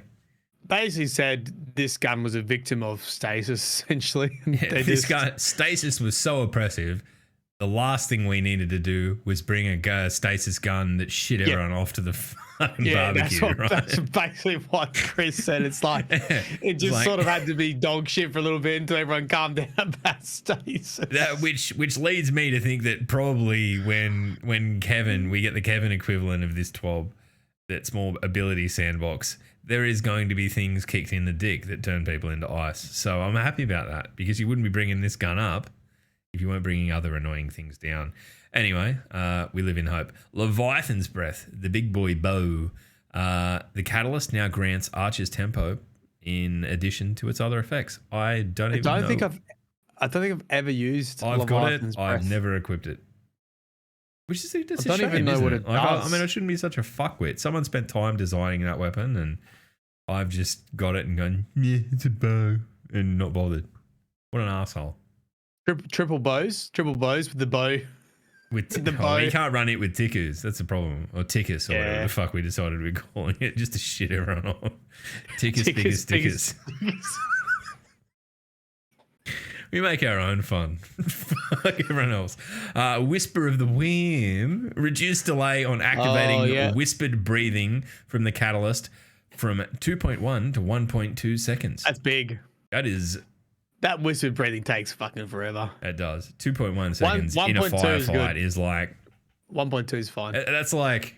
basically said this gun was a victim of stasis, essentially. Stasis was so oppressive. The last thing we needed to do was bring a stasis gun that shit everyone off to the fucking barbecue, right? That's basically what Chris said. It's like, it just sort of had to be dog shit for a little bit until everyone calmed down about stasis. Which leads me to think that probably when Kevin, we get the Kevin equivalent of this TWAB, that's more ability sandbox, there is going to be things kicked in the dick that turn people into ice. So I'm happy about that, because you wouldn't be bringing this gun up if you weren't bringing other annoying things down. Anyway, we live in hope. Leviathan's Breath, the big boy bow. The catalyst now grants Archer's tempo in addition to its other effects. I don't think I've ever used I've Leviathan's got it. Breath. I've never equipped it. Which is I don't even know what it does. I mean, I shouldn't be such a fuckwit. Someone spent time designing that weapon, and I've just got it and gone, yeah, it's a bow, and not bothered. What an asshole. Triple bows with the bow. With the bow. You can't run it with tickers. That's the problem. Or tickers, or whatever the fuck we decided we're calling it, just to shit everyone off. Tickers. We make our own fun. Fuck everyone else. Whisper of the Whim. Reduced delay on activating whispered breathing from the catalyst from 2.1 to 1.2 seconds. That's big. That whispered breathing takes fucking forever. It does. 2.1 seconds in a firefight is like... 1.2 is fine. That's like...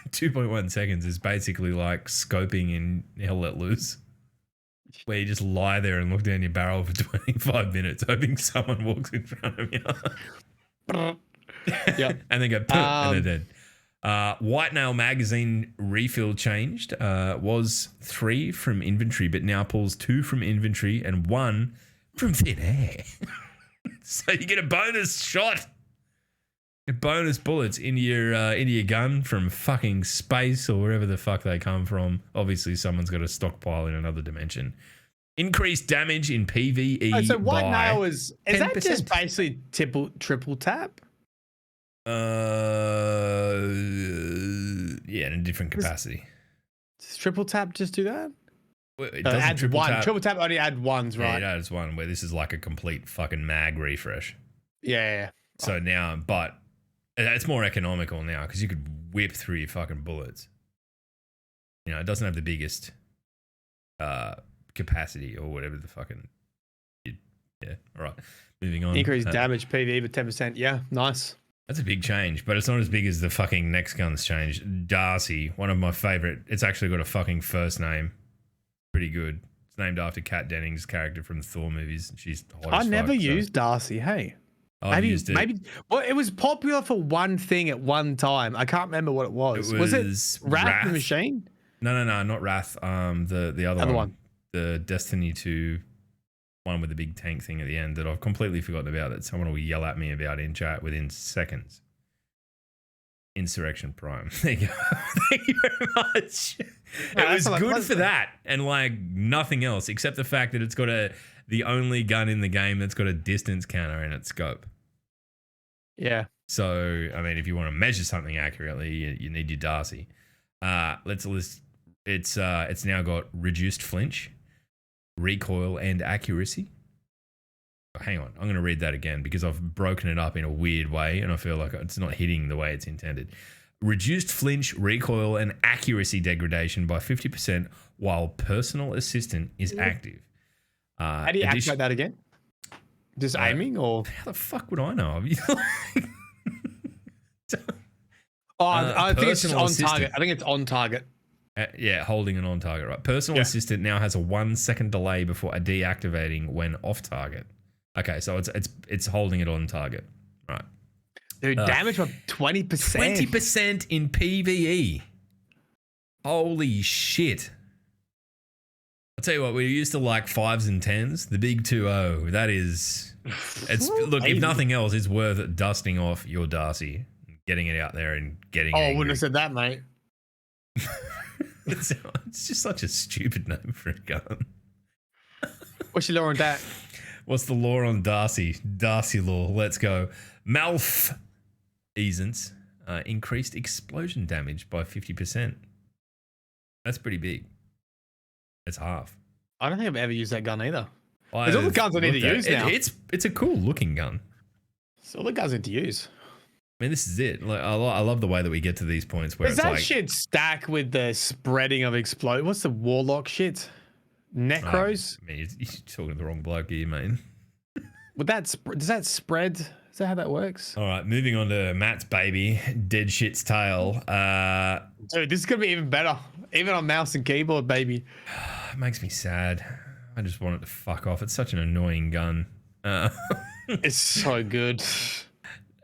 2.1 seconds is basically like scoping in Hell Let Loose, where you just lie there and look down your barrel for 25 minutes hoping someone walks in front of you. Yep. And then go, and they're dead. White Nail magazine refill changed. Was 3 from inventory, but now pulls 2 from inventory and 1 from thin air. So you get a bonus shot, bonus bullets into your gun from fucking space or wherever the fuck they come from. Obviously, someone's got a stockpile in another dimension. Increased damage in PvE. So White by Nail is that just basically triple tap? Yeah, in a different capacity. Does triple tap just do that? Well, it doesn't triple tap. Triple tap only add ones, right? Yeah, it adds 1, where this is like a complete fucking mag refresh. Yeah. So now, but it's more economical now because you could whip through your fucking bullets. It doesn't have the biggest capacity or whatever the fucking... Yeah, all right. Moving on. Increased damage PvE by 10%. Yeah, nice. That's a big change, but it's not as big as the fucking next gun's change. Darcy, one of my favorite. It's actually got a fucking first name. Pretty good. It's named after Kat Dennings' character from the Thor movies. She's hot I as never fuck, used Darcy. Hey, I've used it. Maybe. Well, it was popular for one thing at one time. I can't remember what it was. Was it Wrath the Machine? No, not Wrath. The other one. The Destiny 2 one with the big tank thing at the end that I've completely forgotten about, that someone will yell at me about in chat within seconds. Insurrection Prime. There you go. Thank you very much. It was good for that and like nothing else except the fact that it's got the only gun in the game that's got a distance counter in its scope. Yeah. So, I mean, if you want to measure something accurately, you need your Darcy. Let's list. It's now got reduced flinch, recoil, and accuracy. Hang on, I'm going to read that again because I've broken it up in a weird way and I feel like it's not hitting the way it's intended. Reduced flinch, recoil, and accuracy degradation by 50% while personal assistant is active. How do you activate that again? Just aiming or? How the fuck would I know? I think it's on assistant. target. I think it's on target. Yeah, holding an on target, right? Personal assistant now has a 1 second delay before a deactivating when off target. Okay, so it's holding it on target, right? Dude, damage of 20%. 20% in PvE. Holy shit! I'll tell you what, we're used to like 5s and 10s. The big 2-0. That is, look. If nothing else, it's worth dusting off your Darcy, getting it out there, and getting. Oh, I wouldn't have said that, mate. It's just such a stupid name for a gun. What's your lore on that? What's the lore on Darcy? Darcy lore. Let's go. Malfeasance increased explosion damage by 50%. That's pretty big. It's half. I don't think I've ever used that gun either. There's all the guns I need to use now. It's a cool looking gun. It's all the guns I need to use. I mean, this is it. Like, I love the way that we get to these points where Does that shit stack with the spreading of explode? What's the warlock shit? Necros? I mean, you're talking to the wrong bloke here, man. Does that spread? Is that how that works? All right, moving on to Matt's baby, Dead Shit's Tail. Dude, this is going to be even better. Even on mouse and keyboard, baby. It makes me sad. I just want it to fuck off. It's such an annoying gun. It's so good.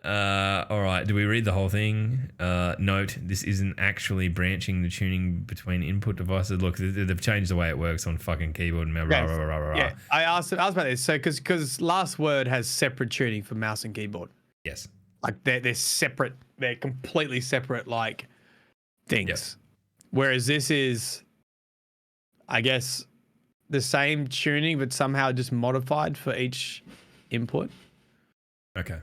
All right, do we read the whole thing? Note, this isn't actually branching the tuning between input devices. Look, they've changed the way it works on fucking keyboard and yeah, I asked about this. So, because Last Word has separate tuning for mouse and keyboard. Yes. Like they're separate. They're completely separate, like things. Yep. Whereas this is, I guess, the same tuning, but somehow just modified for each input. Okay.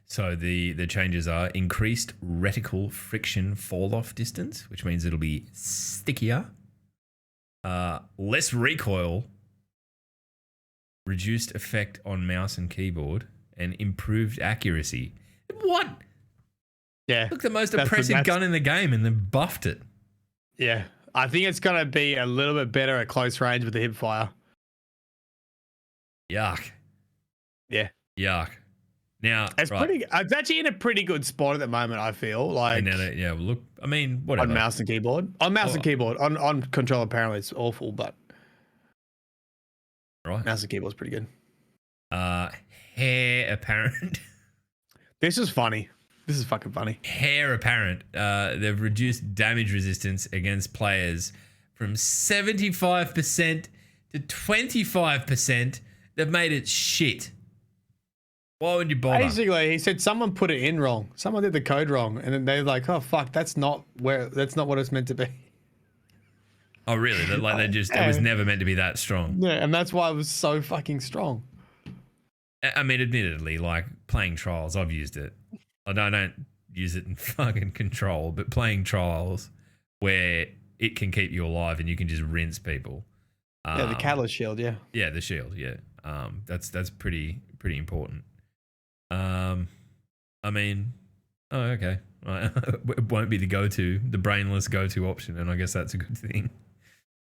So the changes are increased reticle friction fall-off distance, which means it'll be stickier, less recoil, reduced effect on mouse and keyboard, and improved accuracy. What? Yeah. Look, the most oppressive gun in the game, and then buffed it. Yeah. I think it's going to be a little bit better at close range with the hip fire. Yuck. Yeah. Yuck. Now, it's actually in a pretty good spot at the moment, I feel like. Yeah, look, I mean, whatever. On mouse and keyboard. And keyboard. On controller, apparently it's awful, but right. Mouse and keyboard's pretty good. Hair apparent. This is funny. This is fucking funny. Hair apparent. They've reduced damage resistance against players from 75% to 25%. They've made it shit. Why would you bother? Basically, he said someone put it in wrong. Someone did the code wrong, and then they're like, "Oh fuck, that's not what it's meant to be." Oh really? It was never meant to be that strong. Yeah, and that's why it was so fucking strong. I mean, admittedly, like playing Trials, I've used it. I don't use it in fucking Control, but playing Trials where it can keep you alive and you can just rinse people. Yeah, the catalyst shield. Yeah. Yeah, the shield. Yeah. That's pretty important. I mean, oh, okay. Right. It won't be the brainless go-to option, and I guess that's a good thing.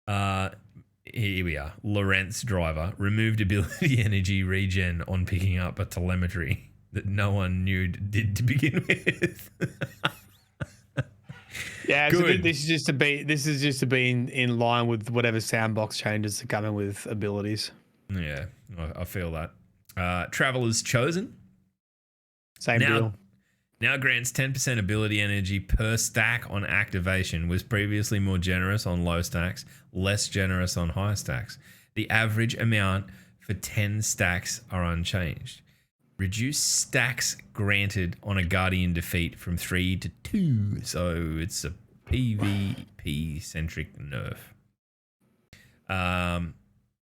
Here we are. Lorentz driver removed ability energy regen on picking up a telemetry. that no one knew did to begin with. Yeah, so Good. this is just to be in line with whatever Sandbox changes are coming with abilities. Yeah, I feel that. Traveler's Chosen. Same deal. Now grants 10% ability energy per stack on activation, was previously more generous on low stacks, less generous on high stacks. The average amount for 10 stacks are unchanged. Reduce stacks granted on a Guardian defeat from 3 to 2. So it's a PvP centric nerf.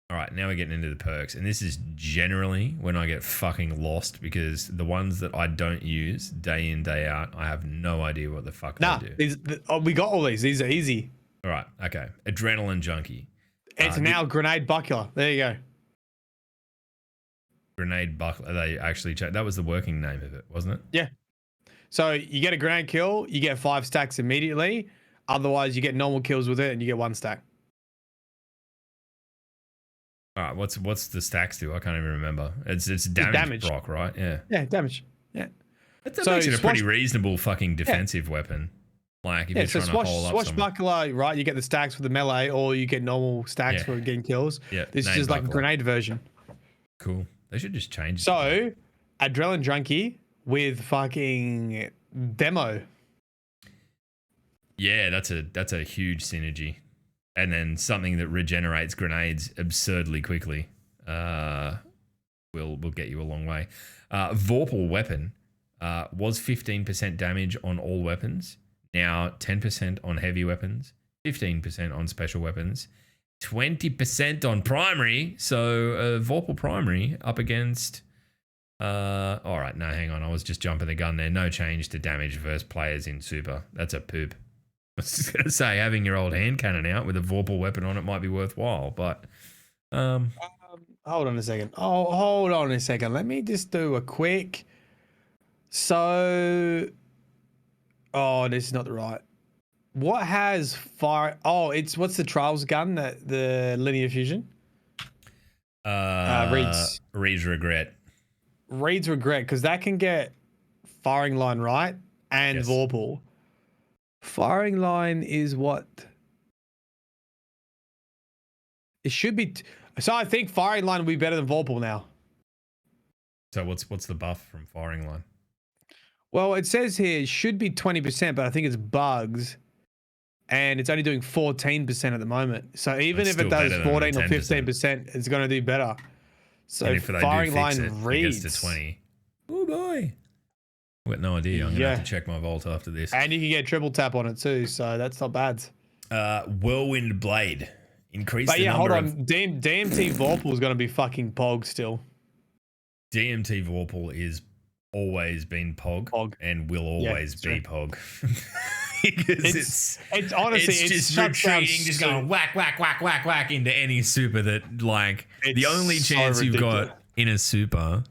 All right, now we're getting into the perks. And this is generally when I get fucking lost, because the ones that I don't use day in, day out, I have no idea what the fuck they do. We got all these. These are easy. All right, okay. Adrenaline Junkie. It's now Grenade Buckler. There you go. Grenade Buckler. They actually checked. That was the working name of it, wasn't it? Yeah. So you get a grenade kill, you get 5 stacks immediately. Otherwise, you get normal kills with it and you get 1 stack. All right, what's the stacks do? I can't even remember. It's damage proc, right? Yeah. Yeah, damage. Yeah. That makes it a pretty reasonable fucking defensive weapon. Like if you're trying to hole up Swashbuckler, right? You get the stacks for the melee, or you get normal stacks for getting kills. Yeah. This is just like a grenade version. Cool. They should just change it. So, Adrenaline Junkie with fucking demo. Yeah, that's a huge synergy. And then something that regenerates grenades absurdly quickly will get you a long way. Vorpal Weapon was 15% damage on all weapons. Now 10% on heavy weapons, 15% on special weapons, 20% on primary. So Vorpal Primary up against... all right, no, hang on. I was just jumping the gun there. No change to damage versus players in Super. That's a poop. I was just going to say, having your old hand cannon out with a Vorpal weapon on it might be worthwhile, but... hold on a second. Oh, hold on a second. Let me just do a quick... So... Oh, this is not the right. What has fire... Oh, it's... What's the Trials gun? The linear fusion? Reed's Regret. Reed's Regret, because that can get firing line, right? And yes. Vorpal. Firing line is what? It should be... So I think firing line will be better than Vorpal now. So what's the buff from firing line? Well, it says here it should be 20%, but I think it's bugs. And it's only doing 14% at the moment. So even if it does 14 or 15%, it's going to do better. So firing line reads to 20. Oh boy. I've got no idea. I'm going to have to check my vault after this. And you can get triple tap on it too, so that's not bad. Whirlwind Blade. Increase the number hold on. DMT Vorpal is going to be fucking Pog still. DMT Vorpal is always been Pog. And will always be Pog. Because it's honestly it's just retreating, just going whack, whack, whack, whack, whack into any super that, like, the only chance you've got in a super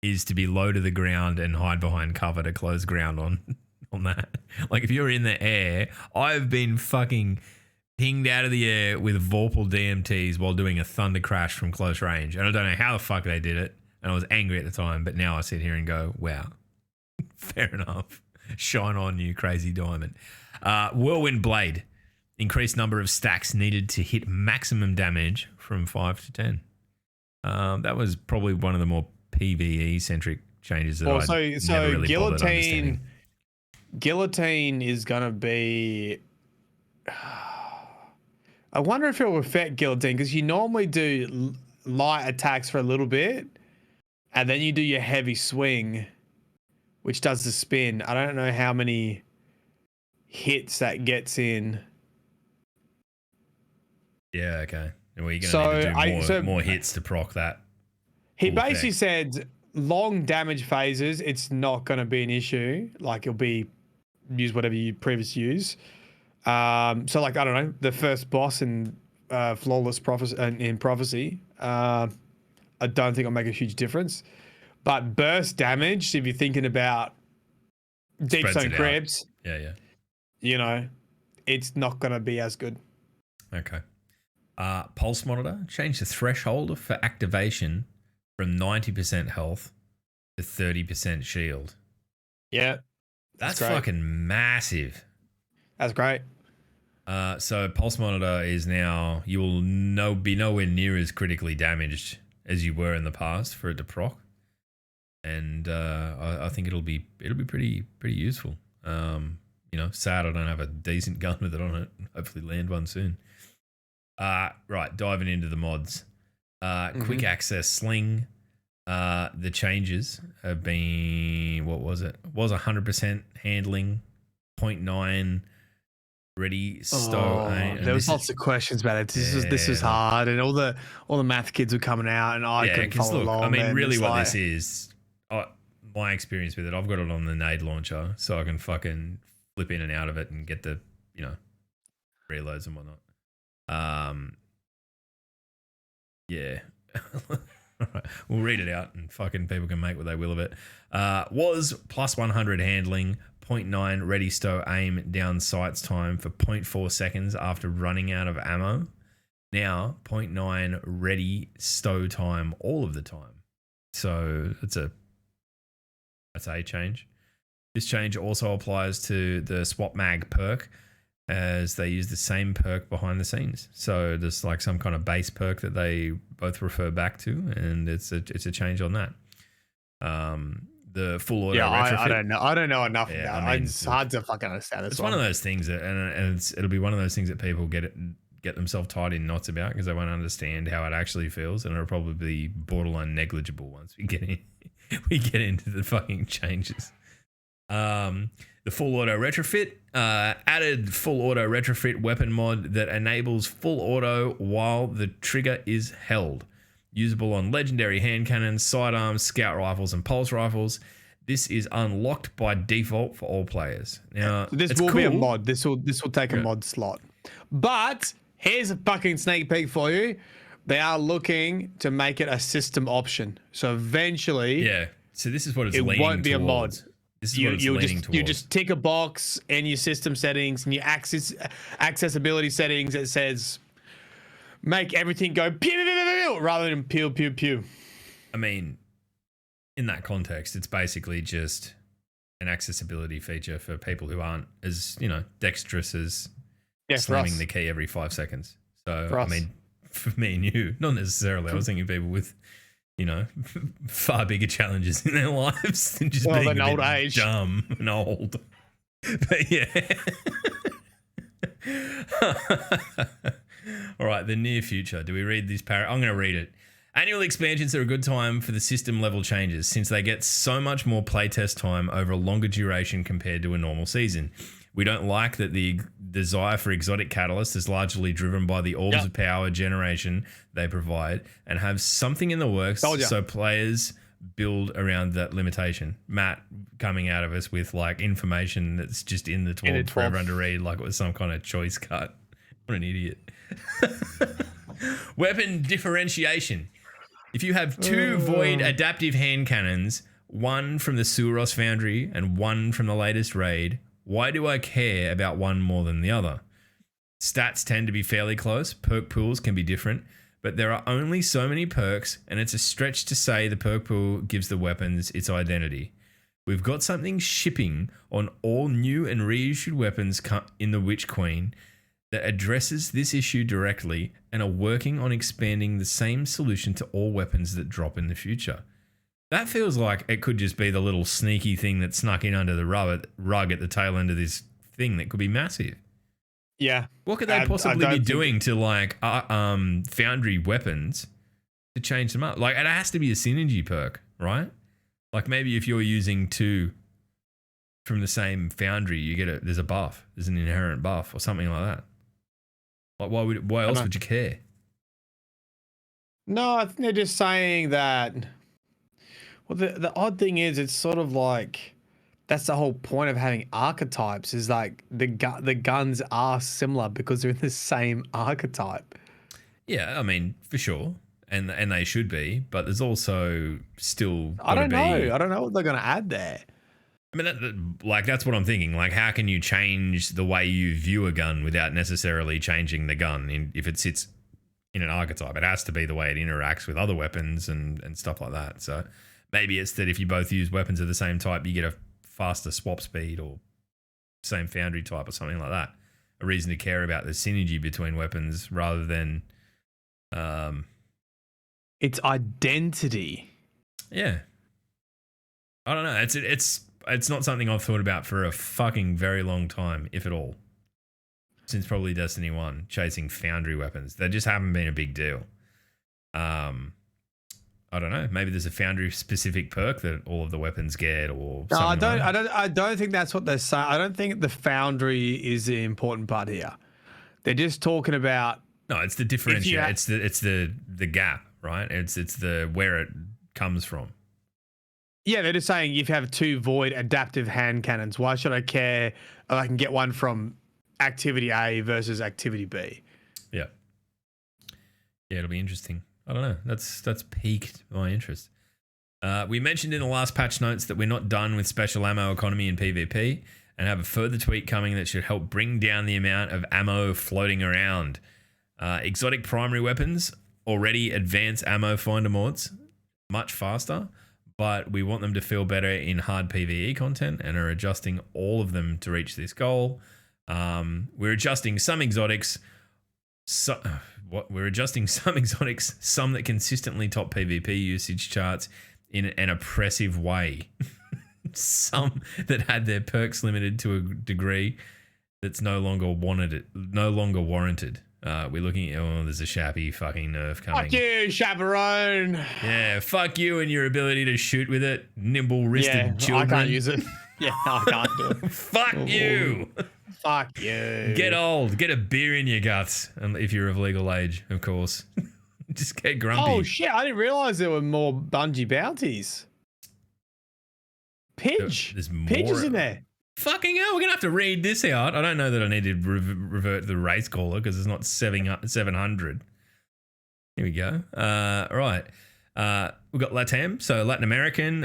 is to be low to the ground and hide behind cover to close ground on that. Like, if you're in the air, I've been fucking pinged out of the air with Vorpal DMTs while doing a thunder crash from close range. And I don't know how the fuck they did it. And I was angry at the time, but now I sit here and go, wow, fair enough. Shine on, you crazy diamond. Whirlwind Blade. Increased number of stacks needed to hit maximum damage from 5 to 10. That was probably one of the more PvE-centric changes that never really bothered understanding. Guillotine is going to be... I wonder if it will affect Guillotine, because you normally do light attacks for a little bit, and then you do your heavy swing, which does the spin. I don't know how many hits that gets in. Yeah, okay. Well, you're going to need to do more hits to proc that. He basically said long damage phases, it's not going to be an issue. Like, it'll be use whatever you previously use. So, like, I don't know, the first boss in Flawless Prophecy, in Prophecy, I don't think it'll make a huge difference. But burst damage, if you're thinking about Deep Stone Crypts, you know, it's not going to be as good. Okay. Pulse Monitor, change the threshold for activation from 90% health to 30% shield. Yeah. That's great. fucking massive. That's great. So pulse monitor is now, you will be nowhere near as critically damaged as you were in the past for it to proc. And I think it'll be pretty useful. Sad I don't have a decent gun with it on it. Hopefully land one soon. Right, diving into the mods. Quick access sling. The changes have been, what was it? It was 100% handling, 0.9 ready stow aim. There was lots of questions about it. This was hard, and all the math kids were coming out, and I couldn't follow along. I mean, really, what this is, my experience with it, I've got it on the nade launcher, so I can fucking flip in and out of it and get the reloads and whatnot. Yeah. All right, we'll read it out and fucking people can make what they will of it. Was plus 100 handling, 0.9 ready stow aim down sights time for 0.4 seconds after running out of ammo. Now 0.9 ready stow time all of the time. So that's a change. This change also applies to the swap mag perk, as they use the same perk behind the scenes. So there's like some kind of base perk that they both refer back to, and it's a change on that. The full auto retrofit. I don't know enough about it. It's hard to fucking understand this. It's one of those things that, and it'll be one of those things that people get themselves tied in knots about because they won't understand how it actually feels, and it'll probably be borderline negligible once we get into the fucking changes. The full auto retrofit added full auto retrofit weapon mod that enables full auto while the trigger is held. Usable on legendary hand cannons, sidearms, scout rifles, and pulse rifles. This is unlocked by default for all players. Now, this will be a mod. This will take a mod slot. But here's a fucking sneak peek for you. They are looking to make it a system option. So eventually, So this is what it's leaning towards. It won't be a mod. This is what it's leaning towards. You just tick a box in your system settings and your accessibility settings that says make everything go pew, pew, pew, pew, rather than pew, pew, pew. I mean, in that context, it's basically just an accessibility feature for people who aren't as, dexterous as slamming the key every 5 seconds. So, I mean, for me and you, not necessarily. I was thinking people with far bigger challenges in their lives than just being an old age, dumb and old. But yeah. All right, the near future. Do we read this I'm going to read it. Annual expansions are a good time for the system level changes since they get so much more playtest time over a longer duration compared to a normal season. We don't like that the desire for exotic catalysts is largely driven by the orbs of power generation they provide and have something in the works so players build around that limitation. Matt coming out of us with like information that's just in the 12 for everyone to read like it was some kind of choice cut. What an idiot. Weapon differentiation. If you have two void adaptive hand cannons, one from the Suros Foundry and one from the latest raid, why do I care about one more than the other? Stats tend to be fairly close. Perk pools can be different, but there are only so many perks, and it's a stretch to say the perk pool gives the weapons its identity. We've got something shipping on all new and reissued weapons in the Witch Queen that addresses this issue directly and are working on expanding the same solution to all weapons that drop in the future. That feels like it could just be the little sneaky thing that snuck in under the rug at the tail end of this thing that could be massive. Yeah. What could they possibly be doing to like Foundry weapons to change them up? Like it has to be a synergy perk, right? Like maybe if you're using two from the same Foundry, you get there's a buff, there's an inherent buff or something like that. Like why else would you care? No, I think they're just saying that. Well, the odd thing is, it's sort of like that's the whole point of having archetypes. Is like the guns are similar because they're in the same archetype. Yeah, I mean for sure, and they should be, but there's also still. I don't know what they're gonna add there. I mean, like that's what I'm thinking. Like, how can you change the way you view a gun without necessarily changing the gun? If it sits in an archetype, it has to be the way it interacts with other weapons and stuff like that. So Maybe it's that if you both use weapons of the same type, you get a faster swap speed or same foundry type or something like that. A reason to care about the synergy between weapons rather than It's identity. Yeah. I don't know. It's not something I've thought about for a fucking very long time, if at all. Since probably Destiny 1, chasing foundry weapons. They just haven't been a big deal. I don't know. Maybe there's a foundry specific perk that all of the weapons get, or No, something I don't think that's what they're saying. I don't think the foundry is the important part here. They're just talking about. No, it's the differentiation. It's the gap, right? It's the where it comes from. Yeah, they're just saying if you have 2 void adaptive hand cannons, why should I care if I can get one from activity A versus activity B? Yeah. Yeah, it'll be interesting. I don't know. That's piqued my interest. We mentioned in the last patch notes that we're not done with special ammo economy in PvP and have a further tweak coming that should help bring down the amount of ammo floating around. Exotic primary weapons already advance ammo finder mods much faster, but we want them to feel better in hard PvE content and are adjusting all of them to reach this goal. We're adjusting some exotics. We're adjusting some exotics, some that consistently top PvP usage charts in an oppressive way. Some that had their perks limited to a degree that's no longer warranted. We're looking at, there's a shappy fucking nerf coming. Fuck you, chaperone. Yeah, fuck you and your ability to shoot with it, nimble-wristed children. I can't use it. Yeah, I can't do it. Fuck you. Fuck you. Get old. Get a beer in your guts. If you're of legal age, of course. Just get grumpy. Oh, shit. I didn't realize there were more Bungie bounties. Pidge. There's more. Pidge is in there. Fucking hell. We're going to have to read this out. I don't know that I need to revert the race caller because it's not 700. Here we go. Right. We've got LATAM. So Latin American.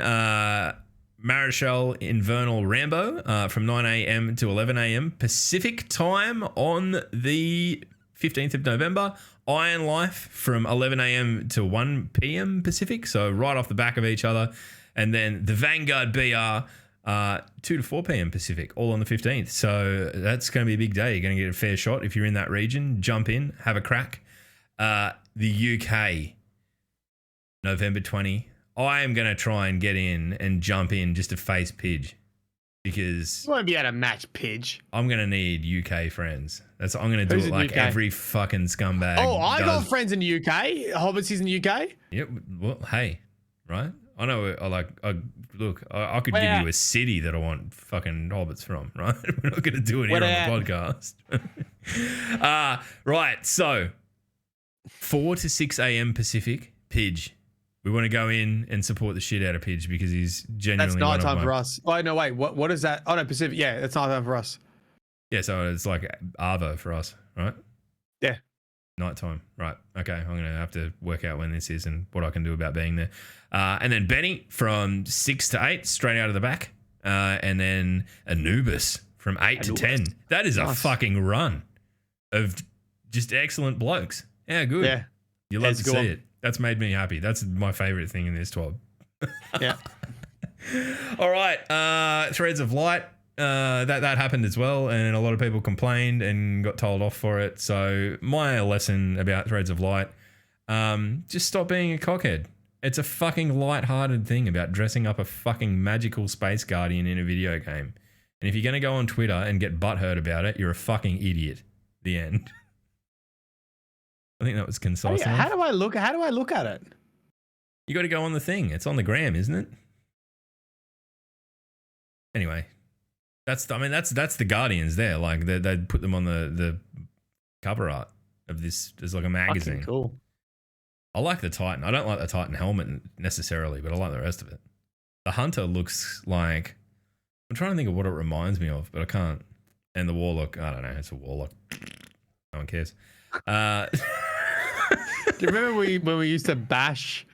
Marichal Invernal Rambo from 9 a.m. to 11 a.m. Pacific time on the 15th of November. Iron Life from 11 a.m. to 1 p.m. Pacific, so right off the back of each other. And then the Vanguard BR 2 to 4 p.m. Pacific, all on the 15th. So that's going to be a big day. You're going to get a fair shot if you're in that region. Jump in, have a crack. The UK, November 20. I am going to try and get in and jump in just to face Pidge because You won't be able to match Pidge. I'm going to need UK friends. I'm going to do it like UK? every fucking scumbag. Oh, I does. got friends in the UK. Hobbits is in the UK. Yep. Well, hey, right? I know. I could give you a city that I want fucking hobbits from, right? We're not going to do it here on the podcast. Right. So 4 to 6 a.m. Pacific, Pidge. We want to go in and support the shit out of Pidge because he's genuinely. That's nighttime for us. Oh no, wait. What is that? Oh no, Pacific. Yeah, that's nighttime for us. Yeah, so it's like Arvo for us, right? Yeah. Nighttime, right? Okay, I'm gonna have to work out when this is and what I can do about being there. And then Benny from 6 to 8, straight out of the back, and then Anubis from 8 to 10. That is a fucking run of just excellent blokes. Yeah, good. Yeah, you love to see it. That's made me happy. That's my favorite thing in this twab. Yeah. All right. Threads of Light. That happened as well, and a lot of people complained and got told off for it. So my lesson about Threads of Light, just stop being a cockhead. It's a fucking light-hearted thing about dressing up a fucking magical space guardian in a video game. And if you're going to go on Twitter and get butthurt about it, you're a fucking idiot. The end. I think that was concise enough. How do I look at it? You got to go on the thing. It's on the gram, isn't it? Anyway, that's the Guardians there. Like they put them on the cover art of this. There's like a magazine. Fucking cool. I like the Titan. I don't like the Titan helmet necessarily, but I like the rest of it. The Hunter looks like, I'm trying to think of what it reminds me of, but I can't. And the Warlock, I don't know. It's a Warlock. No one cares. Do you remember when we used to bash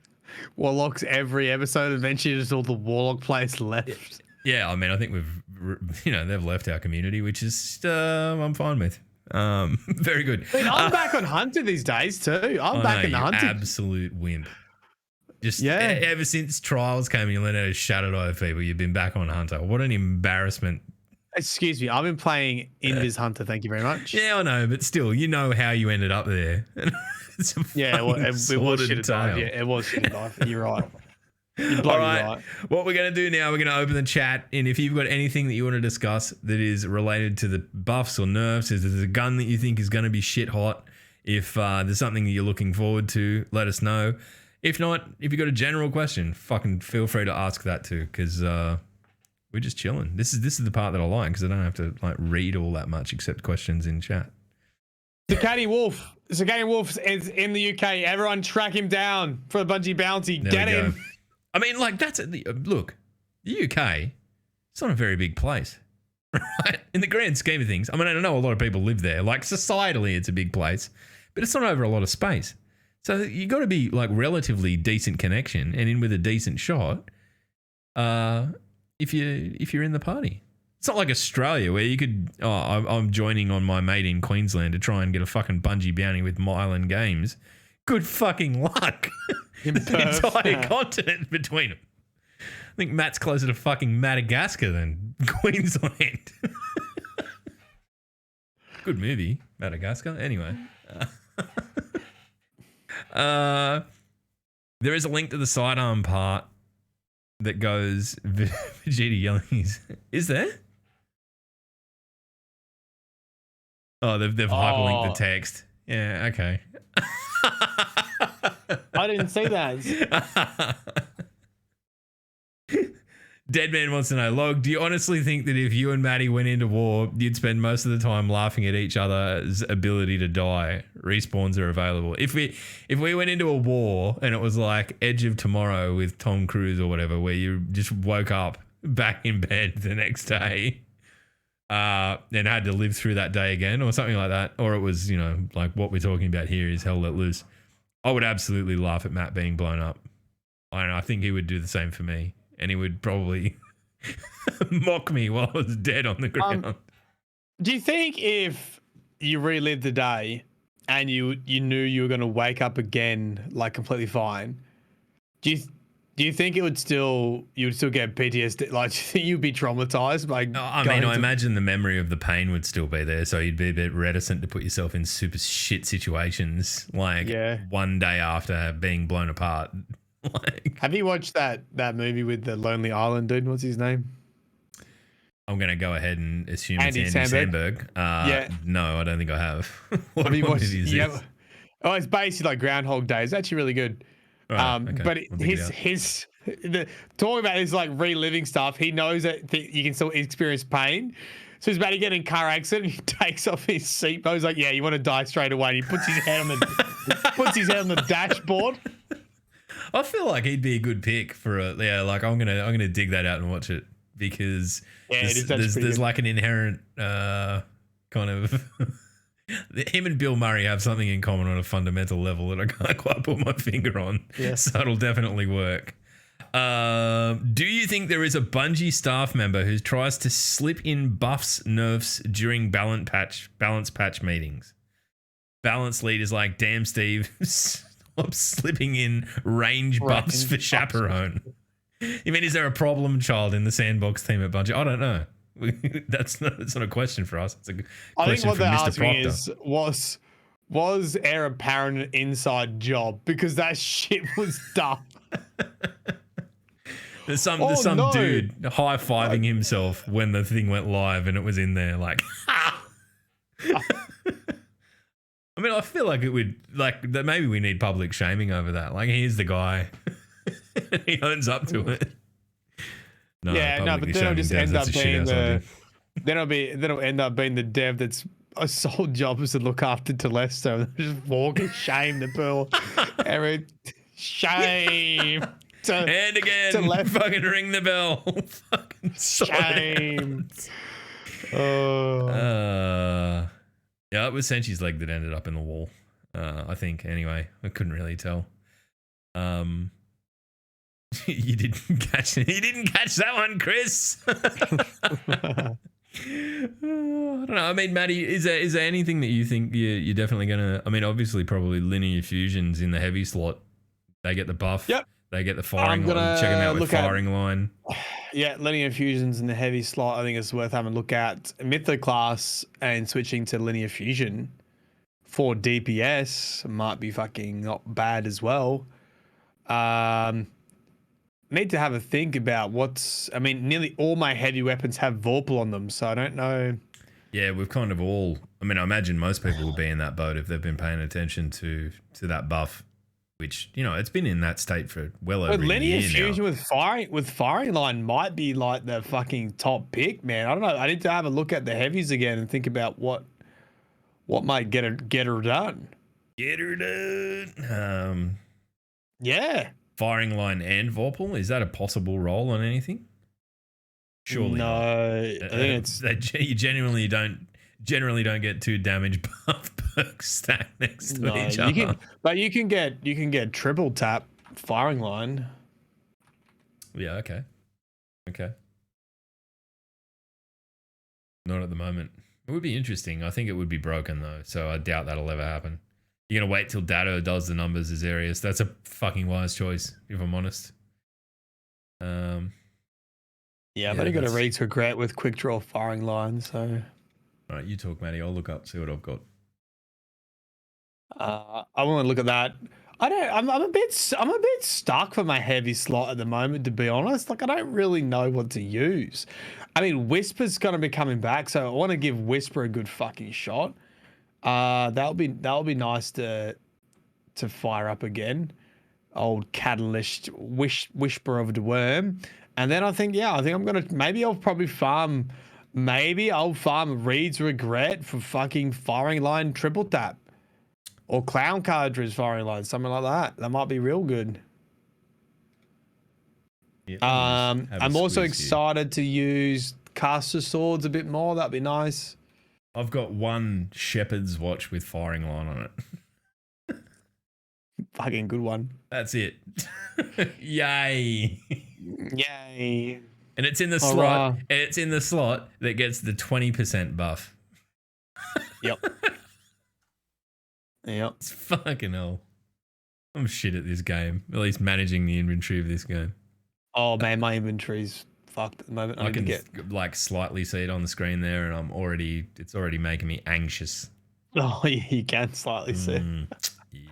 Warlocks every episode? Eventually, just all the Warlock players left. Yeah, I mean, I think they've left our community, which is I'm fine with. Very good. I mean, I'm back on Hunter these days too. I'm back in the Hunter. Absolute wimp. Just Yeah. ever since Trials came and you learned how to Shadow Dive people, you've been back on Hunter. What an embarrassment. Excuse me, I've been playing Invis Hunter. Thank you very much. Yeah, I know, but still, you know how you ended up there. It's a Yeah, well, it was sordid shit dive. tale. Yeah, it was shit dive. You're right. You're All bloody right. right. What we're going to do now, we're going to open the chat. And if you've got anything that you want to discuss that is related to the buffs or nerfs, if there's a gun that you think is going to be shit hot, if there's something that you're looking forward to, let us know. If not, if you've got a general question, fucking feel free to ask that too, because we're just chilling. This is the part that I like, because I don't have to like read all that much except questions in chat. Zakani Wolf. Zakani Wolf is in the UK. Everyone track him down for the bungee bounty. There Get we go. him. I mean, like, that's look, the UK, it's not a very big place, right? In the grand scheme of things. I mean, I know a lot of people live there. Like, societally, it's a big place, but it's not over a lot of space. So you got to be like relatively decent connection and in with a decent shot. If you're in the party, it's not like Australia where you could. Oh, I'm joining on my mate in Queensland to try and get a fucking bungee bounty with Mylan Games. Good fucking luck. In The Perth. entire continent between them. I think Matt's closer to fucking Madagascar than Queensland. Good movie, Madagascar. Anyway. There is a link to the sidearm part that goes Vegeta yelling. Is there? Oh, they've hyperlinked the text. Yeah, okay. I didn't see that. Deadman wants to know, Log, do you honestly think that if you and Maddie went into war, you'd spend most of the time laughing at each other's ability to die? Respawns are available. If we went into a war and it was like Edge of Tomorrow with Tom Cruise or whatever, where you just woke up back in bed the next day and had to live through that day again or something like that, or it was, like what we're talking about here is Hell Let Loose, I would absolutely laugh at Matt being blown up. I think he would do the same for me. And he would probably mock me while I was dead on the ground. Do you think if you relived the day and you knew you were going to wake up again like completely fine, do you think you would still get PTSD? Like, do you think you'd be traumatized by? I imagine the memory of the pain would still be there, so you'd be a bit reticent to put yourself in super shit situations, like one day after being blown apart. Have you watched that movie with the Lonely Island dude? What's his name? I'm going to go ahead and assume Andy it's Andy Samberg. No, I don't think I have. Have you watched? Yeah. Oh, it's basically like Groundhog Day. It's actually really good. Right, okay. But talking about his like reliving stuff, he knows that you can still experience pain. So he's about to get in a car accident. He takes off his seatbelt. He's like, "Yeah, you want to die straight away." And he puts his head on the dashboard. I feel like he'd be a good pick for I'm gonna dig that out and watch it, because there's like an inherent kind of him and Bill Murray have something in common on a fundamental level that I can't quite put my finger on. Yeah. So it'll definitely work. Do you think there is a Bungie staff member who tries to slip in buffs, nerfs during balance patch meetings? Balance lead is like, damn, Steve. Stop slipping in range buffs for Chaperone. You mean, is there a problem child in the Sandbox team at Bungie? I don't know. That's not a question for us. It's a question for Mr. Proctor. Is was Heir Apparent an inside job? Because that shit was dumb. There's some dude high-fiving himself when the thing went live and it was in there like I mean, I feel like it would, like, that maybe we need public shaming over that. Like, here's the guy. He owns up to it. But then it'll just end up being it'll end up being the dev that's a sole job is to look after Telesto and just walk and shame the pool. Every shame. And again, fucking ring the bell. Fucking shame. Yeah, it was Senchi's leg that ended up in the wall. I think. Anyway, I couldn't really tell. You didn't catch that one, Chris. I don't know. I mean, Maddie, is there anything that you think you're definitely gonna? I mean, obviously, probably linear fusions in the heavy slot. They get the buff. Yep. They get the firing I'm line. gonna Check them out with look at- firing line. Yeah, linear fusions in the heavy slot. I think it's worth having a look at Mytho class and switching to linear fusion for DPS might be fucking not bad as well. Need to have a think about I mean, nearly all my heavy weapons have Vorpal on them, so I don't know. Yeah, we've kind of all. I mean, I imagine most people will be in that boat if they've been paying attention to that buff, which it's been in that state for well over a Linear year fusion now. with firing line might be like the fucking top pick, man. I don't know. I need to have a look at the heavies again and think about what might get her done. Get her done. Yeah. Firing line and Vorpal, is that a possible role on anything? Surely No, not. I think it's You generally don't get 2 damage buff perks stacked next to each other. you can get triple tap firing line. Yeah, okay. Not at the moment. It would be interesting. I think it would be broken though, so I doubt that'll ever happen. You're gonna wait till Datto does the numbers, Azarius. That's a fucking wise choice, if I'm honest. Yeah, I've only got a read to regret with quick draw firing line, so. All right, you talk, Matty. I'll look up, see what I've got. I want to look at that. I'm a bit stuck for my heavy slot at the moment, to be honest. Like, I don't really know what to use. I mean, Whisper's going to be coming back, so I want to give Whisper a good fucking shot. That'll be nice to fire up again. Old Catalyst Whisper of the Worm. And then I think I'm going to, maybe I'll farm Reed's Regret for fucking firing line triple tap. Or Clown Cartridge firing line, something like that. That might be real good. Yeah, I'm also excited to use Caster Swords a bit more. That'd be nice. I've got one Shepherd's Watch with firing line on it. Fucking good one. That's it. Yay. Yay. And it's in the slot. And it's in the slot that gets the 20% buff. Yep. Yep. It's fucking hell. I'm shit at this game. At least managing the inventory of this game. Oh man, my inventory's fucked at the moment. I can like slightly see it on the screen there, and it's already making me anxious. Oh yeah, you can slightly see.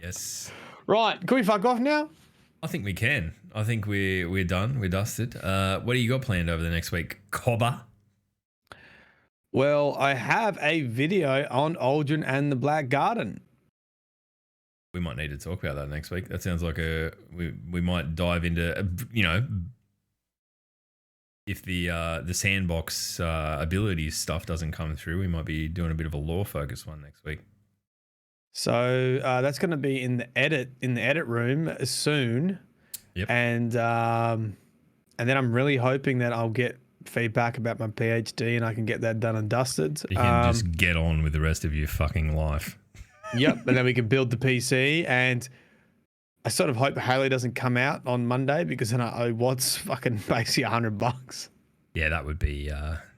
Yes. Right, can we fuck off now? I think we can. I think we're done. We're dusted. What do you got planned over the next week, Cobber? Well, I have a video on Aldrin and the Black Garden. We might need to talk about that next week. That sounds like we might dive into if the Sandbox abilities stuff doesn't come through, we might be doing a bit of a lore focus one next week. So that's going to be in the edit room soon. Yep. And then I'm really hoping that I'll get feedback about my PhD and I can get that done and dusted. You can just get on with the rest of your fucking life. Yep, and then we can build the PC, and I sort of hope Haley doesn't come out on Monday because then I owe Watts fucking basically $100. Yeah, that would be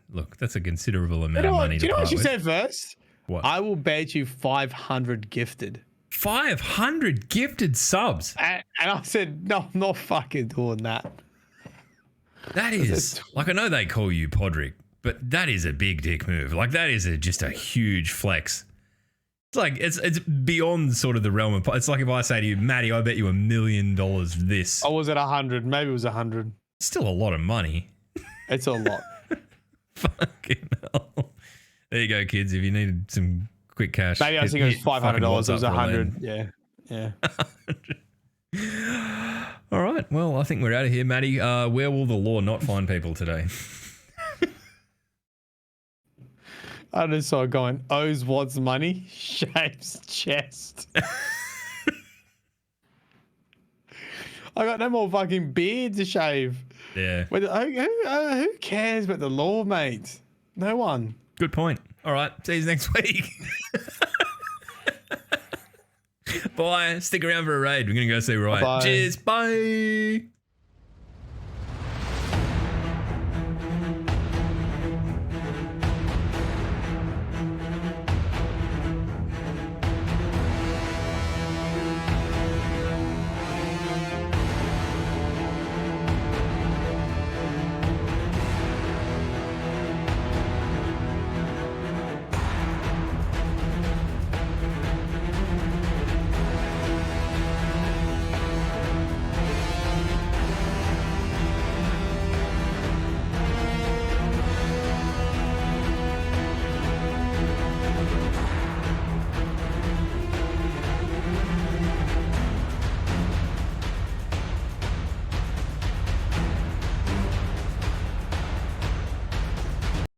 look, that's a considerable amount of money. Do you know what she with. said first? What? I will bet you 500 gifted. 500 gifted subs. And I said, no, I'm not fucking doing that. That is like, I know they call you Podrick, but that is a big dick move. Like that is just a huge flex. It's like it's beyond sort of the realm of. It's like if I say to you, Matty, I bet you $1 million this. I was at 100. Maybe it was 100. Still a lot of money. It's a lot. Fucking hell. There you go, kids. If you needed some quick cash, Maybe I think it was $500. It was 100. Yeah. All right. Well, I think we're out of here, Matty. Where will the law not find people today? I just saw it going, owes Watts money, shaves chest. I got no more fucking beard to shave. Yeah. Who cares about the law, mate? No one. Good point. All right. See you next week. Bye. Stick around for a raid. We're going to go see Riot. Bye. Cheers. Bye.